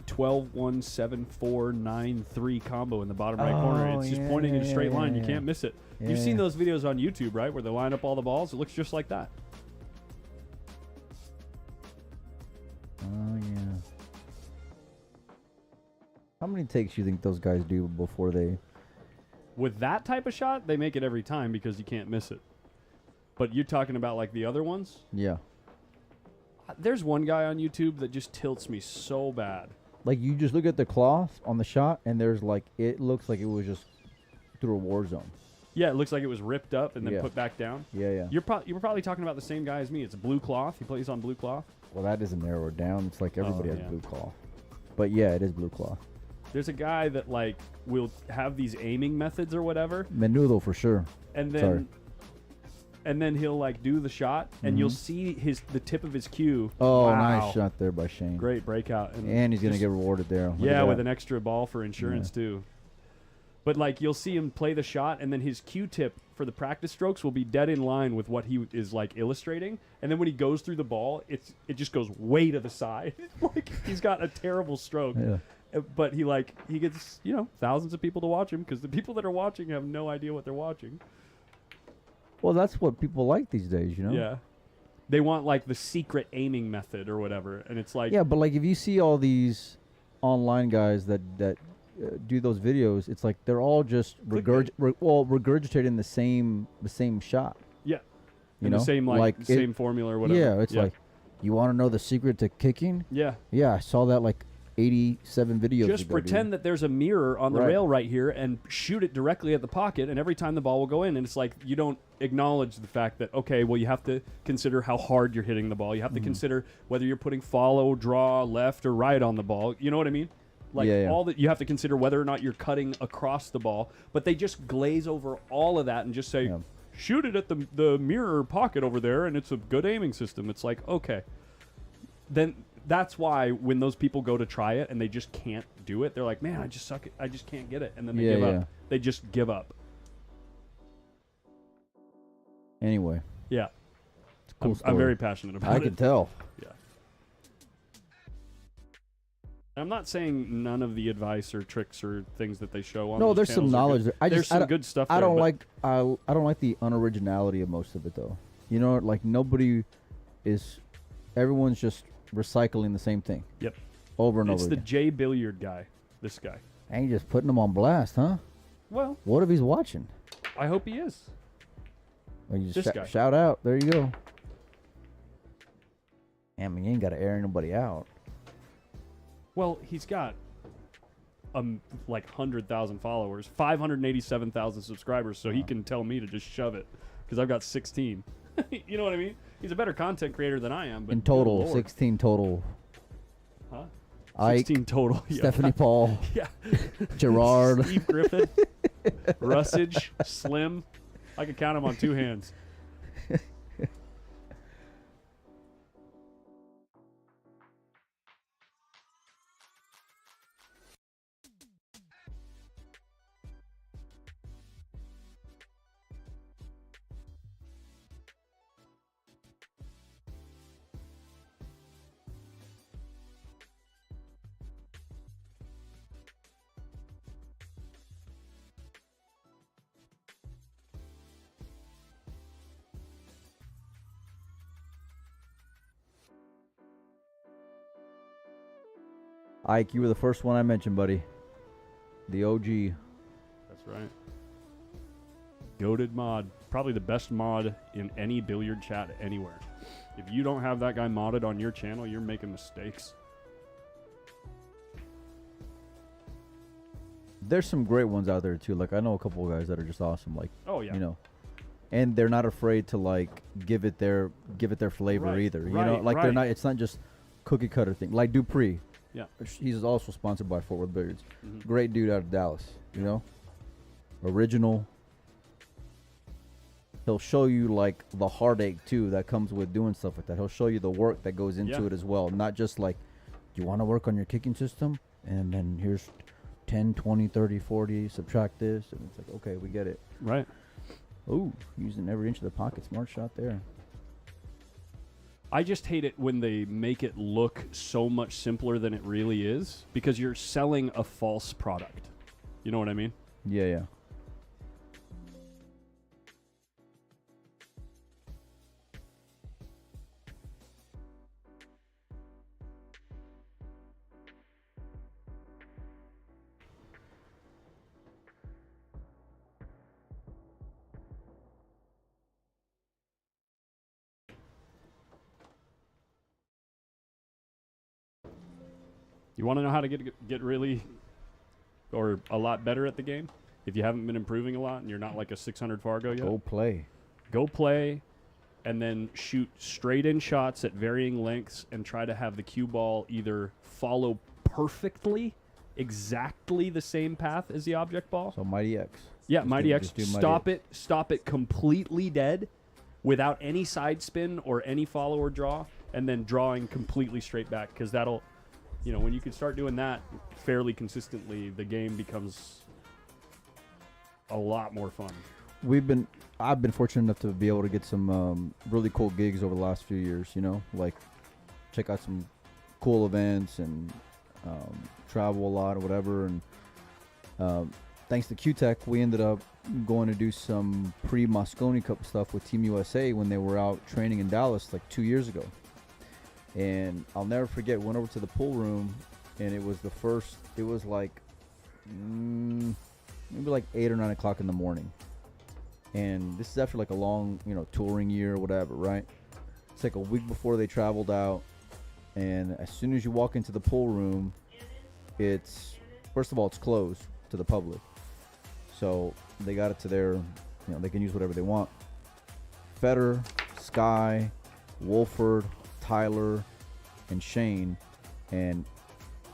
12-1-7-4-9-3 combo in the bottom right corner? It's just pointing in a straight line. You can't miss it. You've seen those videos on YouTube, right, where they line up all the balls? It looks just like that. Oh, yeah. How many takes do you think those guys do before they... With that type of shot, they make it every time because you can't miss it. But you're talking about like the other ones? Yeah. There's one guy on YouTube that just tilts me so bad. Like, you just look at the cloth on the shot, and there's like... It looks like it was just through a war zone. Yeah, it looks like it was ripped up and then Yeah. put back down. Yeah, yeah. You were probably talking about the same guy as me. It's blue cloth. He plays on blue cloth. Well, that isn't narrowed down. It's like everybody has yeah. blue cloth. But yeah, it is blue cloth. There's a guy that like will have these aiming methods or whatever, Menudo for sure. and Sorry. then he'll like do the shot, and you'll see the tip of his cue. Oh, Wow. nice shot there by Shane. Great breakout, And he's going to just- get rewarded there. Look yeah, at with that. an extra ball for insurance too. But like you'll see him play the shot, and then his cue tip for the practice strokes will be dead in line with what he is like illustrating. And then when he goes through the ball, it just goes way to the side. Like he's got a terrible stroke. Yeah. But he gets thousands of people to watch him because the people that are watching have no idea what they're watching. Well, that's what people like these days, you know? Yeah, they want like the secret aiming method or whatever, and it's like Yeah, but like if you see all these online guys that do those videos, it's like they're all just regurgitating the same shot. yeah, You and know, the same same formula or whatever. Yeah, it's like, you want to know the secret to kicking? yeah. Yeah, I saw that like 87 videos Just ago, pretend dude. that there's a mirror on the Right. rail right here and shoot it directly at the pocket, and every time the ball will go in. And it's like you don't acknowledge the fact that, okay, well, you have to consider how hard you're hitting the ball. You have to consider whether you're putting follow, draw, left, or right on the ball. You know what I mean? Like all that you have to consider whether or not you're cutting across the ball. But they just glaze over all of that and just say, shoot it at the mirror pocket over there, and it's a good aiming system. It's like, okay. Then that's why when those people go to try it and they just can't do it, they're like, man, I just suck it. I just can't get it. And then they give up. They just give up. Anyway, Yeah. it's a cool I'm story. very passionate about I it. can tell. Yeah. I'm not saying none of the advice or tricks or things that they show on No, those there's some channels are knowledge good. there. There's some good stuff I there, don't but like I don't like the unoriginality of most of it though. You know, like nobody is. Everyone's just recycling the same thing. Yep. Over and It's over the again. Jay Billiard guy, this guy. And you're just putting them on blast, huh? Well, What if he's watching? I hope he is. Or you This just guy. shout out. There you go. I mean, you ain't got to air anybody out. Well, he's got like 100,000 followers, 587,000 subscribers, so he can tell me to just shove it because I've got 16. You know what I mean? He's a better content creator than I am. But In good total, Lord. 16 total. Huh? Ike, 16 total. Yeah. Stephanie Paul, Yeah. Gerard. Steve Griffin, Russage, Slim. I could count them on two hands. Ike, you were the first one I mentioned, buddy. The OG. That's right. Goated mod. Probably the best mod in any billiard chat anywhere. If you don't have that guy modded on your channel, you're making mistakes. There's some great ones out there too. Like I know a couple of guys that are just awesome. Like Oh yeah. you know, and they're not afraid to like give it their flavor Right, either. You know, right, like they're right. not. It's not just cookie cutter thing. Like Dupree. Yeah. He's also sponsored by Fort Worth Billiards. Mhm. Great dude out of Dallas. You know, original. He'll show you like the heartache too that comes with doing stuff like that. He'll show you the work that goes into Yeah. it as well. Not just like, you want to work on your kicking system? And then here's 10, 20, 30, 40, subtract this. And it's like, okay, we get it. Right. Ooh, using every inch of the pocket. Smart shot there. I just hate it when they make it look so much simpler than it really is because you're selling a false product. You know what I mean? Yeah, yeah. You want to know how to get really or a lot better at the game? If you haven't been improving a lot and you're not like a 600 Fargo yet, Go play. go play and then shoot straight in shots at varying lengths and try to have the cue ball either follow perfectly, exactly the same path as the object ball. So Mighty X. Yeah, Just Mighty do- X. just do Mighty Stop it completely dead without any side spin or any follow or draw, and then drawing completely straight back because that'll, you know, when you can start doing that fairly consistently, the game becomes a lot more fun. I've been fortunate enough to be able to get some really cool gigs over the last few years, you know, like check out some cool events and travel a lot or whatever. And thanks to QTech, we ended up going to do some pre-Moscone Cup stuff with Team USA when they were out training in Dallas like 2 years ago. And I'll never forget, went over to the pool room, and it was like maybe like 8 or 9 o'clock in the morning. And this is after like a long, you know, touring year or whatever, right? It's like a week before they traveled out. And as soon as you walk into the pool room, it's, first of all, it's closed to the public. So they got it to their, you know, they can use whatever they want. Federer, Sky, Wolford, Tyler, and Shane, and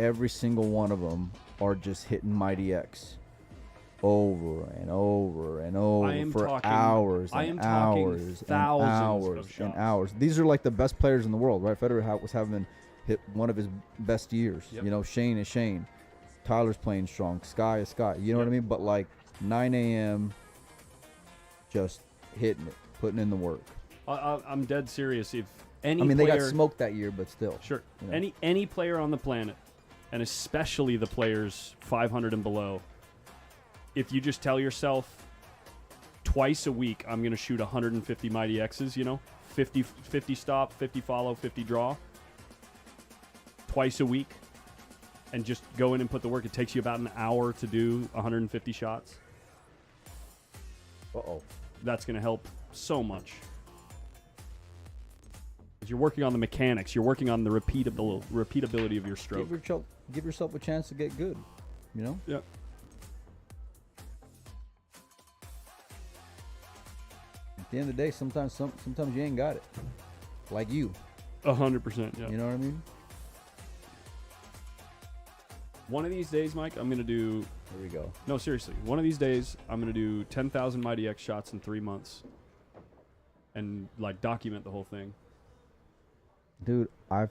every single one of them are just hitting Mighty X over and over and over for hours and hours and hours and hours. These are like the best players in the world, right? Federer was having hit one of his best years. Yep. You know, Shane is Shane. Tyler's playing strong. Sky is Sky. You know what I mean? But like 9 a.m., just hitting it, putting in the work. I'm dead serious. If any, I mean, player, they got smoked that year, but still. Sure. You know. Any player on the planet, and especially the players 500 and below, if you just tell yourself twice a week, I'm going to shoot 150 Mighty X's, you know, 50 stop, 50 follow, 50 draw, twice a week, and just go in and put the work. It takes you about an hour to do 150 shots. Uh-oh. That's going to help so much. You're working on the mechanics. You're working on the repeatability of your stroke. Give yourself a chance to get good, you know? Yeah. At the end of the day, sometimes you ain't got it. Like you. 100%. Yeah. You know what I mean? One of these days, Mike, I'm going to do... Here we go. No, seriously. One of these days, I'm going to do 10,000 Mighty X shots in 3 months. And, like, document the whole thing. Dude, I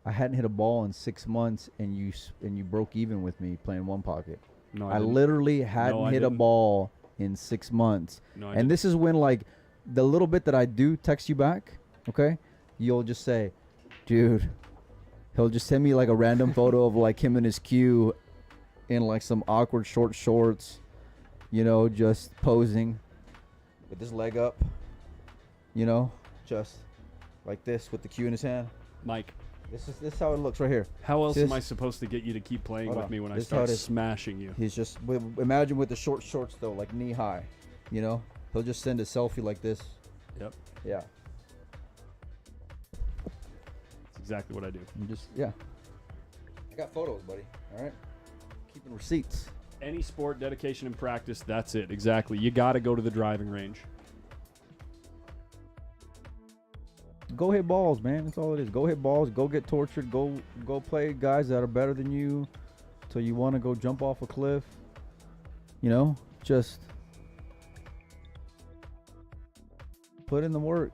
hadn't hit a ball in 6 months, and you broke even with me playing one pocket. No, I didn't. literally hadn't I hit a didn't. ball in 6 months. No, I And didn't. this is when, like, the little bit that I do text you back, okay, you'll just say, dude, he'll just send me, like, a random photo of, like, him and his cue in, like, some awkward short shorts, you know, just posing with his leg up, you know, just like this with the cue in his hand. Mike, This is how it looks right here. How else See am this? I supposed to get you to keep playing Hold with on. me when I This is how start it is. smashing you? He's just imagine with the short shorts though, like knee high. You know, he'll just send a selfie like this. Yep. Yeah. That's exactly what I do. You just I got photos, buddy. All right. Keeping receipts. Any sport, dedication, and practice, that's it. Exactly. You got to go to the driving range. Go hit balls, man. That's all it is. Go hit balls. Go get tortured. Go play guys that are better than you, till you want to go jump off a cliff. You know, just put in the work.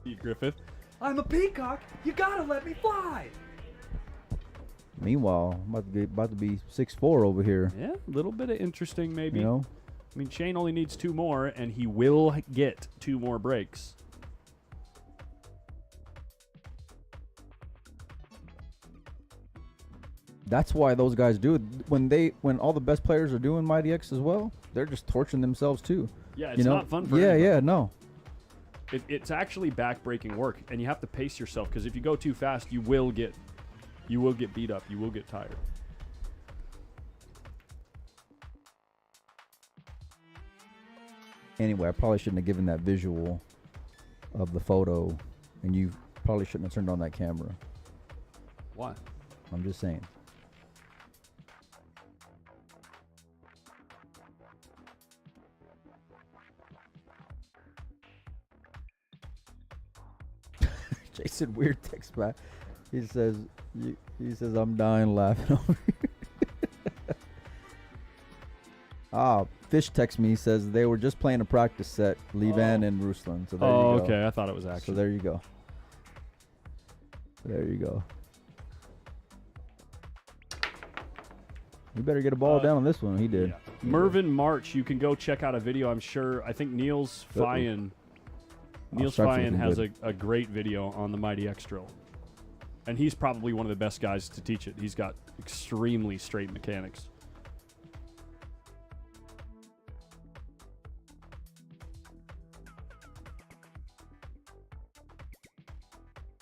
Pete Griffith. I'm a peacock. You got to let me fly. Meanwhile, I'm about to be 6'4" over here. Yeah, a little bit of interesting maybe. You know, I mean, Shane only needs 2 more, and he will get 2 more breaks. that's why those guys do it. When all the best players are doing Mighty X as well, they're just torturing themselves too. Yeah, it's you know? not fun for Yeah, anybody. yeah, no. It's actually back-breaking work, and you have to pace yourself, because if you go too fast, you will get beat up. You will get tired. Anyway, I probably shouldn't have given that visual of the photo, and you probably shouldn't have turned on that camera. Why? I'm just saying. Jason Weird text back. He says, I'm dying laughing over here. Fish text me. He says they were just playing a practice set, Levan and Ruslan. So there you go. Okay. I thought it was action. So there you go. There you go. You better get a ball down on this one. He did. Yeah. Mervyn March, you can go check out a video. I'm sure. I think Niels Fyan has a great video on the Mighty X drill. And he's probably one of the best guys to teach it. He's got extremely straight mechanics.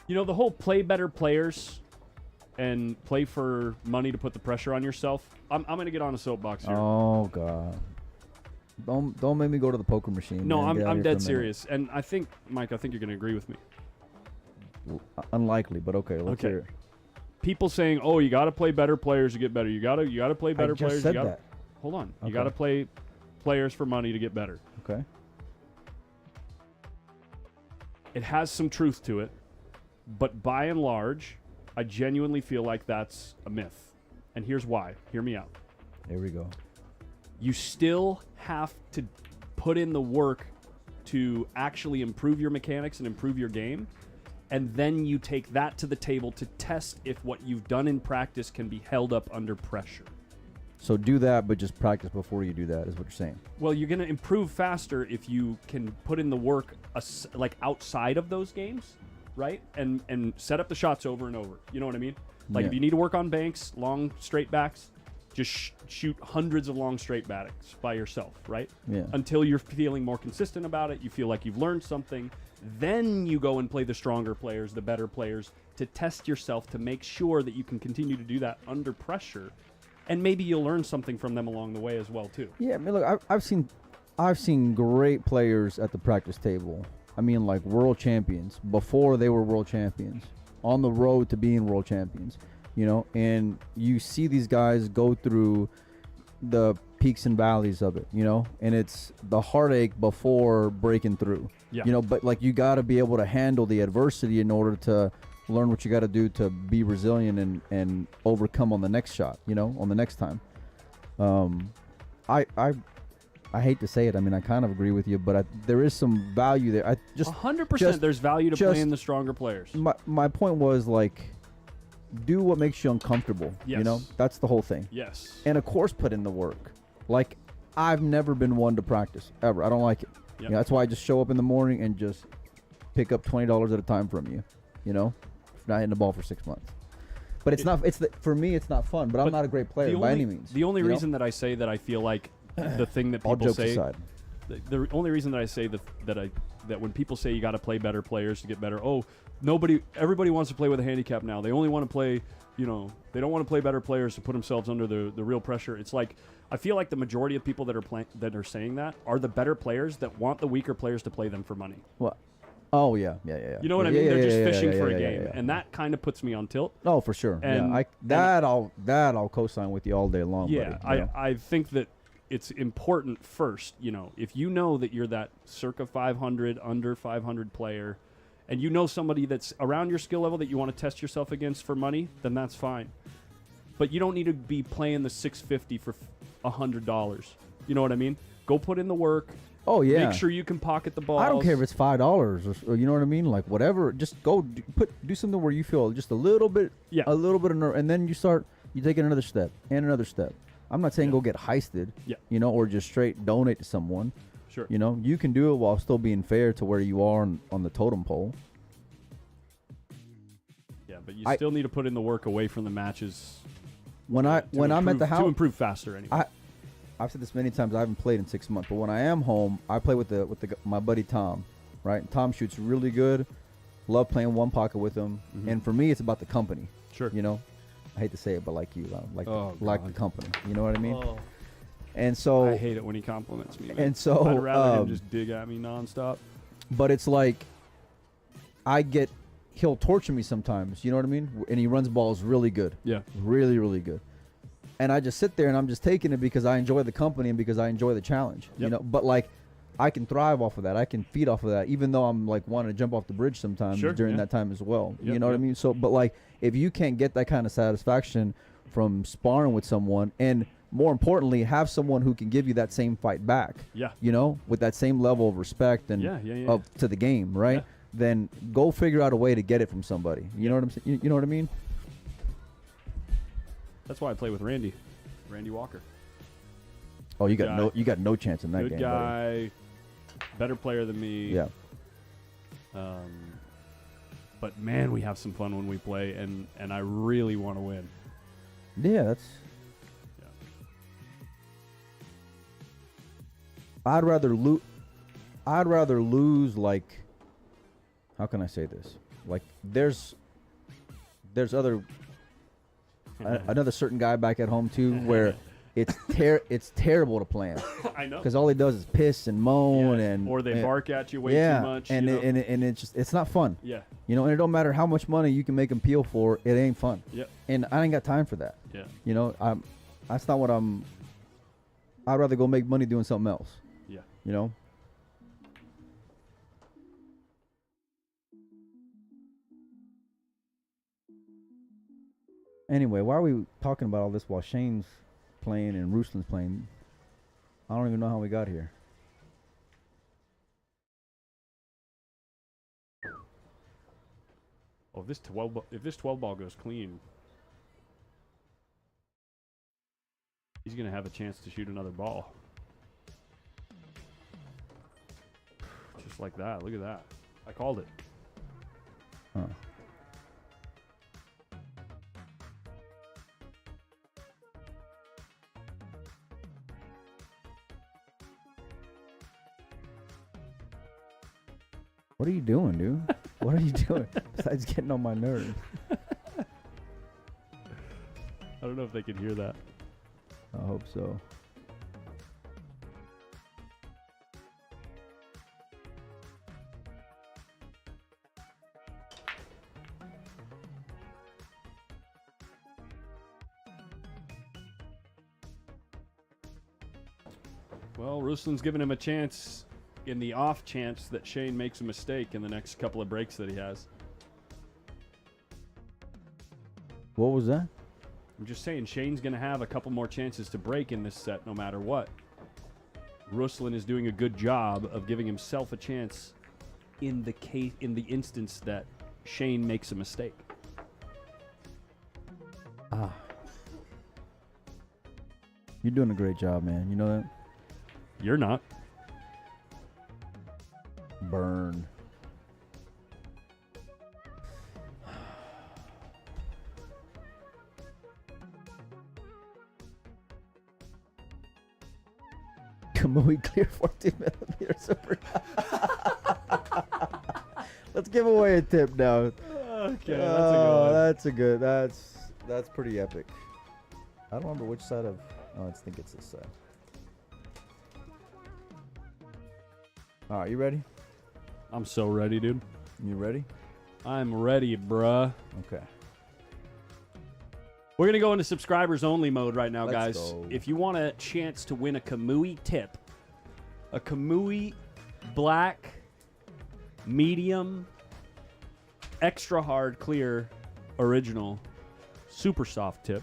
You know, the whole play better players and play for money to put the pressure on yourself. I'm going to get on a soapbox here. Oh God! Don't make me go to the poker machine. No, man. Get out I'm here for a dead minute. serious. And I think, Mike, you're going to agree with me. Unlikely, but okay. Let's hear it. People saying, "Oh, you got to play better players to get better. You got to play better I just players." said that. Hold on. Okay. You got to play players for money to get better. Okay. It has some truth to it, but by and large, I genuinely feel like that's a myth. And here's why. Hear me out. Here we go. You still have to put in the work to actually improve your mechanics and improve your game. And then you take that to the table to test if what you've done in practice can be held up under pressure. So do that, but just practice before you do that, is what you're saying. Well, you're going to improve faster if you can put in the work like outside of those games, right? And set up the shots over and over. You know what I mean? Like Yeah. if you need to work on banks, long straight backs, just shoot hundreds of long straight backs by yourself, right? Yeah. Until you're feeling more consistent about it, you feel like you've learned something. Then you go and play the stronger players, the better players, to test yourself to make sure that you can continue to do that under pressure. And maybe you'll learn something from them along the way as well, too. Yeah, I mean, look, I've seen great players at the practice table. I mean, like world champions before they were world champions, on the road to being world champions, you know. And you see these guys go through the peaks and valleys of it, you know, and it's the heartache before breaking through, Yeah. you know. But like, you got to be able to handle the adversity in order to learn what you got to do to be resilient and overcome on the next shot, you know, on the next time. I hate to say it. I mean, I kind of agree with you, but there is some value there. I just 100% there's value to playing the stronger players. my point was, like, do what makes you uncomfortable. Yes. You know, that's the whole thing. Yes. And of course, put in the work. Like, I've never been one to practice ever. I don't like it. Yep. You know, that's why I just show up in the morning and just pick up $20 at a time from you. You know, not hitting the ball for 6 months. But it's not. For me, it's not fun. But I'm not a great player by any means. The only you know? reason that I say that I feel like the thing that All people jokes say, aside. the only reason that I say that when people say you got to play better players to get better, everybody wants to play with a handicap now. They only want to play, they don't want to play better players to put themselves under the real pressure. It's like I feel like the majority of people that are saying that are the better players that want the weaker players to play them for money. What? Oh yeah. You know what I mean? They're just fishing for a game, and that kind of puts me on tilt. Oh, for sure. And I'll co-sign with you all day long. Yeah, buddy, I think that it's important first. If you know that you're that circa 500, under 500 player, and you know somebody that's around your skill level that you want to test yourself against for money, then that's fine. But you don't need to be playing the 650 for $100. You know what I mean? Go put in the work. Oh yeah. Make sure you can pocket the balls. I don't care if it's $5 or you know what I mean, like whatever. Just go do something where you feel just a little bit of nerve, and then you take it another step and another step. I'm not saying go get heisted, or just straight donate to someone. Sure. You can do it while still being fair to where you are on the totem pole. Yeah, but you still need to put in the work away from the matches. When I'm at the house to improve faster anyway. I've said this many times. I haven't played in 6 months, but when I am home, I play with my buddy Tom. Right, Tom shoots really good. Love playing one pocket with him, and for me, it's about the company. Sure. I hate to say it, but like you, like the company. You know what I mean? Oh. And so I hate it when he compliments me. Man. And so I'd rather him just dig at me nonstop. But it's like he'll torture me sometimes. You know what I mean? And he runs balls really good. Yeah. Really, really good. And I just sit there and I'm just taking it because I enjoy the company and because I enjoy the challenge. Yep. But like I can thrive off of that. I can feed off of that, even though I'm like wanting to jump off the bridge sometimes during that time as well. Yep, you know what I mean? So, but like if you can't get that kind of satisfaction from sparring with someone, and more importantly, have someone who can give you that same fight back. Yeah. With that same level of respect and to the game, right? Yeah. Then go figure out a way to get it from somebody. You know what I'm saying? You know what I mean? That's why I play with Randy Walker. Oh, you got no chance in that Good game. Good buddy. guy, better player than me. Yeah. But man, we have some fun when we play, and I really want to win. Yeah, that's. Yeah. I'd rather lose like. How can I say this? Like there's other another certain guy back at home too where it's terrible to play him. I know. Because all he does is piss and moan or they bark at you way too much. And it's not fun. Yeah. And it don't matter how much money you can make him peel for, it ain't fun. Yep. And I ain't got time for that. Yeah. That's not what I'd rather go make money doing something else. Yeah. Anyway, why are we talking about all this while Shane's playing and RUSLAN's playing? I don't even know how we got here. Oh, if this 12 ball goes clean, he's gonna have a chance to shoot another ball. Just like that. Look at that. I called it. Huh. What are you doing, dude? What are you doing besides getting on my nerves? I don't know if they can hear that. I hope so. Well, RUSLAN's giving him a chance in the off chance that Shane makes a mistake in the next couple of breaks that he has. What was that? I'm just saying Shane's going to have a couple more chances to break in this set no matter what. RUSLAN is doing a good job of giving himself a chance in the instance that Shane makes a mistake. You're doing a great job, man. You know that? You're not. Burn. Kamui Clear 14mm Super. Let's give away a tip now. Okay, That's a good. That's pretty epic. I don't remember which side of. Oh, I think it's this side. All right, you ready? I'm so ready, dude. You ready? I'm ready, bruh. Okay. We're going to go into subscribers only mode right now, Let's guys. go. If you want a chance to win a Kamui tip, a Kamui black, medium, extra hard, clear, original, super soft tip,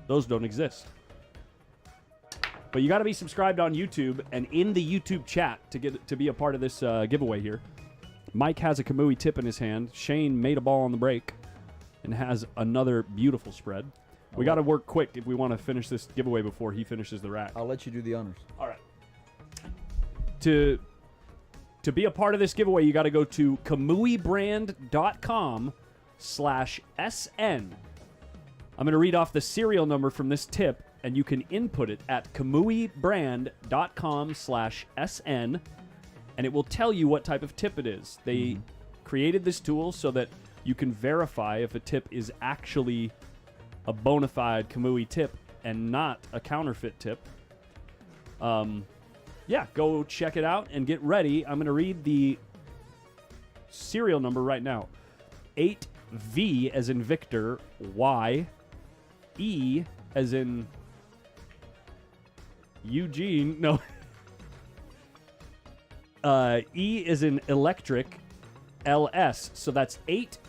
those don't exist. But you got to be subscribed on YouTube and in the YouTube chat to be a part of this giveaway here. Mike has a Kamui tip in his hand. Shane made a ball on the break and has another beautiful spread. We got to work quick if we want to finish this giveaway before he finishes the rack. I'll let you do the honors. All right. To be a part of this giveaway, you got to go to kamuibrand.com/SN. I'm going to read off the serial number from this tip, and you can input it at kamuibrand.com/SN, and it will tell you what type of tip it is. They created this tool so that you can verify if a tip is actually a bona fide Kamui tip and not a counterfeit tip. Yeah, go check it out and get ready. I'm going to read the serial number right now. 8V as in Victor, Y, E as in Eugene, no. E as in electric, LS. So that's 8VYELS.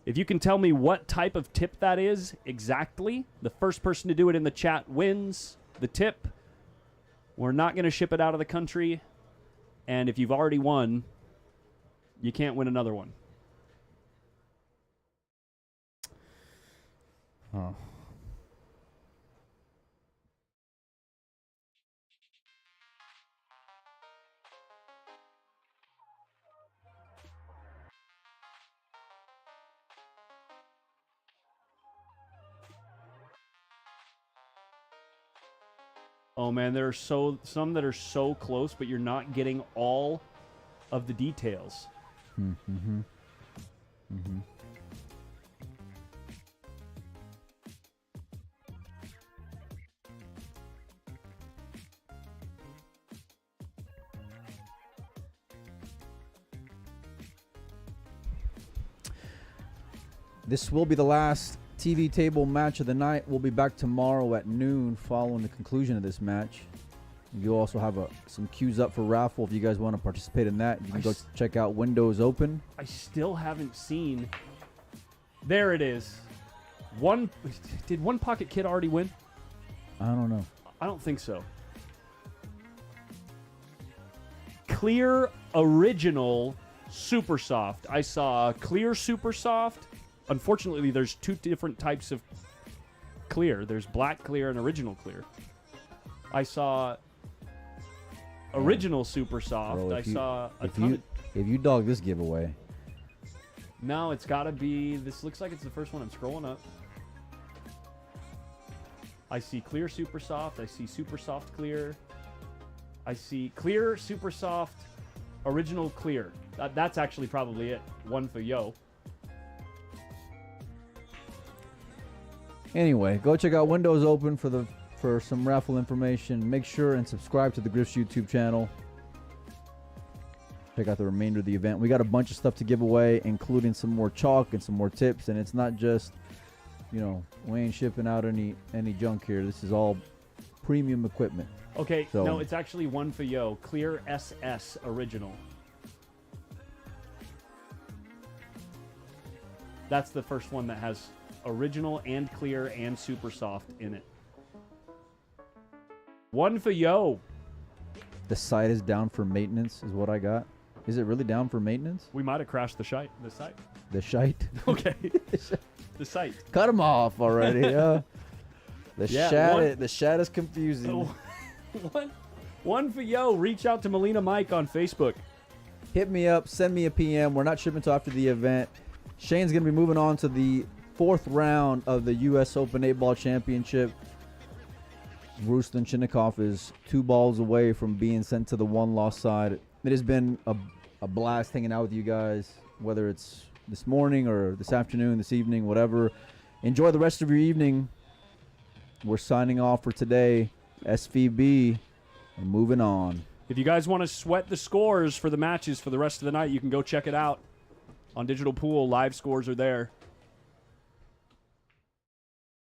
If you can tell me what type of tip that is exactly, the first person to do it in the chat wins the tip. We're not going to ship it out of the country. And if you've already won, you can't win another one. Oh. Oh man, there are some that are so close, but you're not getting all of the details. Mm-hmm. Mm-hmm. This will be the last TV table match of the night. We'll be back tomorrow at noon following the conclusion of this match. You also have some cues up for raffle if you guys want to participate in that. You can go check out Windows Open. I still haven't seen. There it is. Did One Pocket Kid already win? I don't know. I don't think so. Clear Original Super Soft. I saw Clear Super Soft. Unfortunately, there's two different types of clear. There's black clear and original clear. I saw original super soft. Bro, I saw a if ton you of... if you dog this giveaway, No, it's got to be... This looks like it's the first one. I'm scrolling up. I see clear super soft. I see super soft clear. I see clear super soft original clear. That's actually probably it. One for yo. anyway, go check out Windows Open for some raffle information. Make sure and subscribe to the Griff's YouTube channel. Check out the remainder of the event. We got a bunch of stuff to give away, including some more chalk and some more tips. And it's not just, you know, we ain't shipping out any junk here. This is all premium equipment. Okay, So- no, it's actually one for yo. Clear SS original. That's the first one that has original and clear and super soft in it. One for yo. The site is down for maintenance, is what I got. Is it really down for maintenance? We might have crashed the site. The shite? Okay. The site. Cut them off already. The Yeah, chat is confusing. One for yo. Reach out to Melina Mike on Facebook. Hit me up. Send me a PM. We're not shipping until after the event. Shane's going to be moving on to the fourth round of the U.S. Open 8-Ball Championship. Ruslan Chinakhov is 2 balls away from being sent to the 1-loss side. It has been a blast hanging out with you guys, whether it's this morning or this afternoon, this evening, whatever. Enjoy the rest of your evening. We're signing off for today. SVB, we're moving on. If you guys want to sweat the scores for the matches for the rest of the night, you can go check it out on Digital Pool. Live scores are there.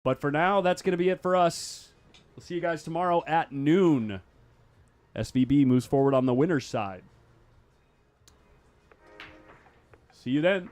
But for now, that's going to be it for us. We'll see you guys tomorrow at noon. SVB moves forward on the winner's side. See you then.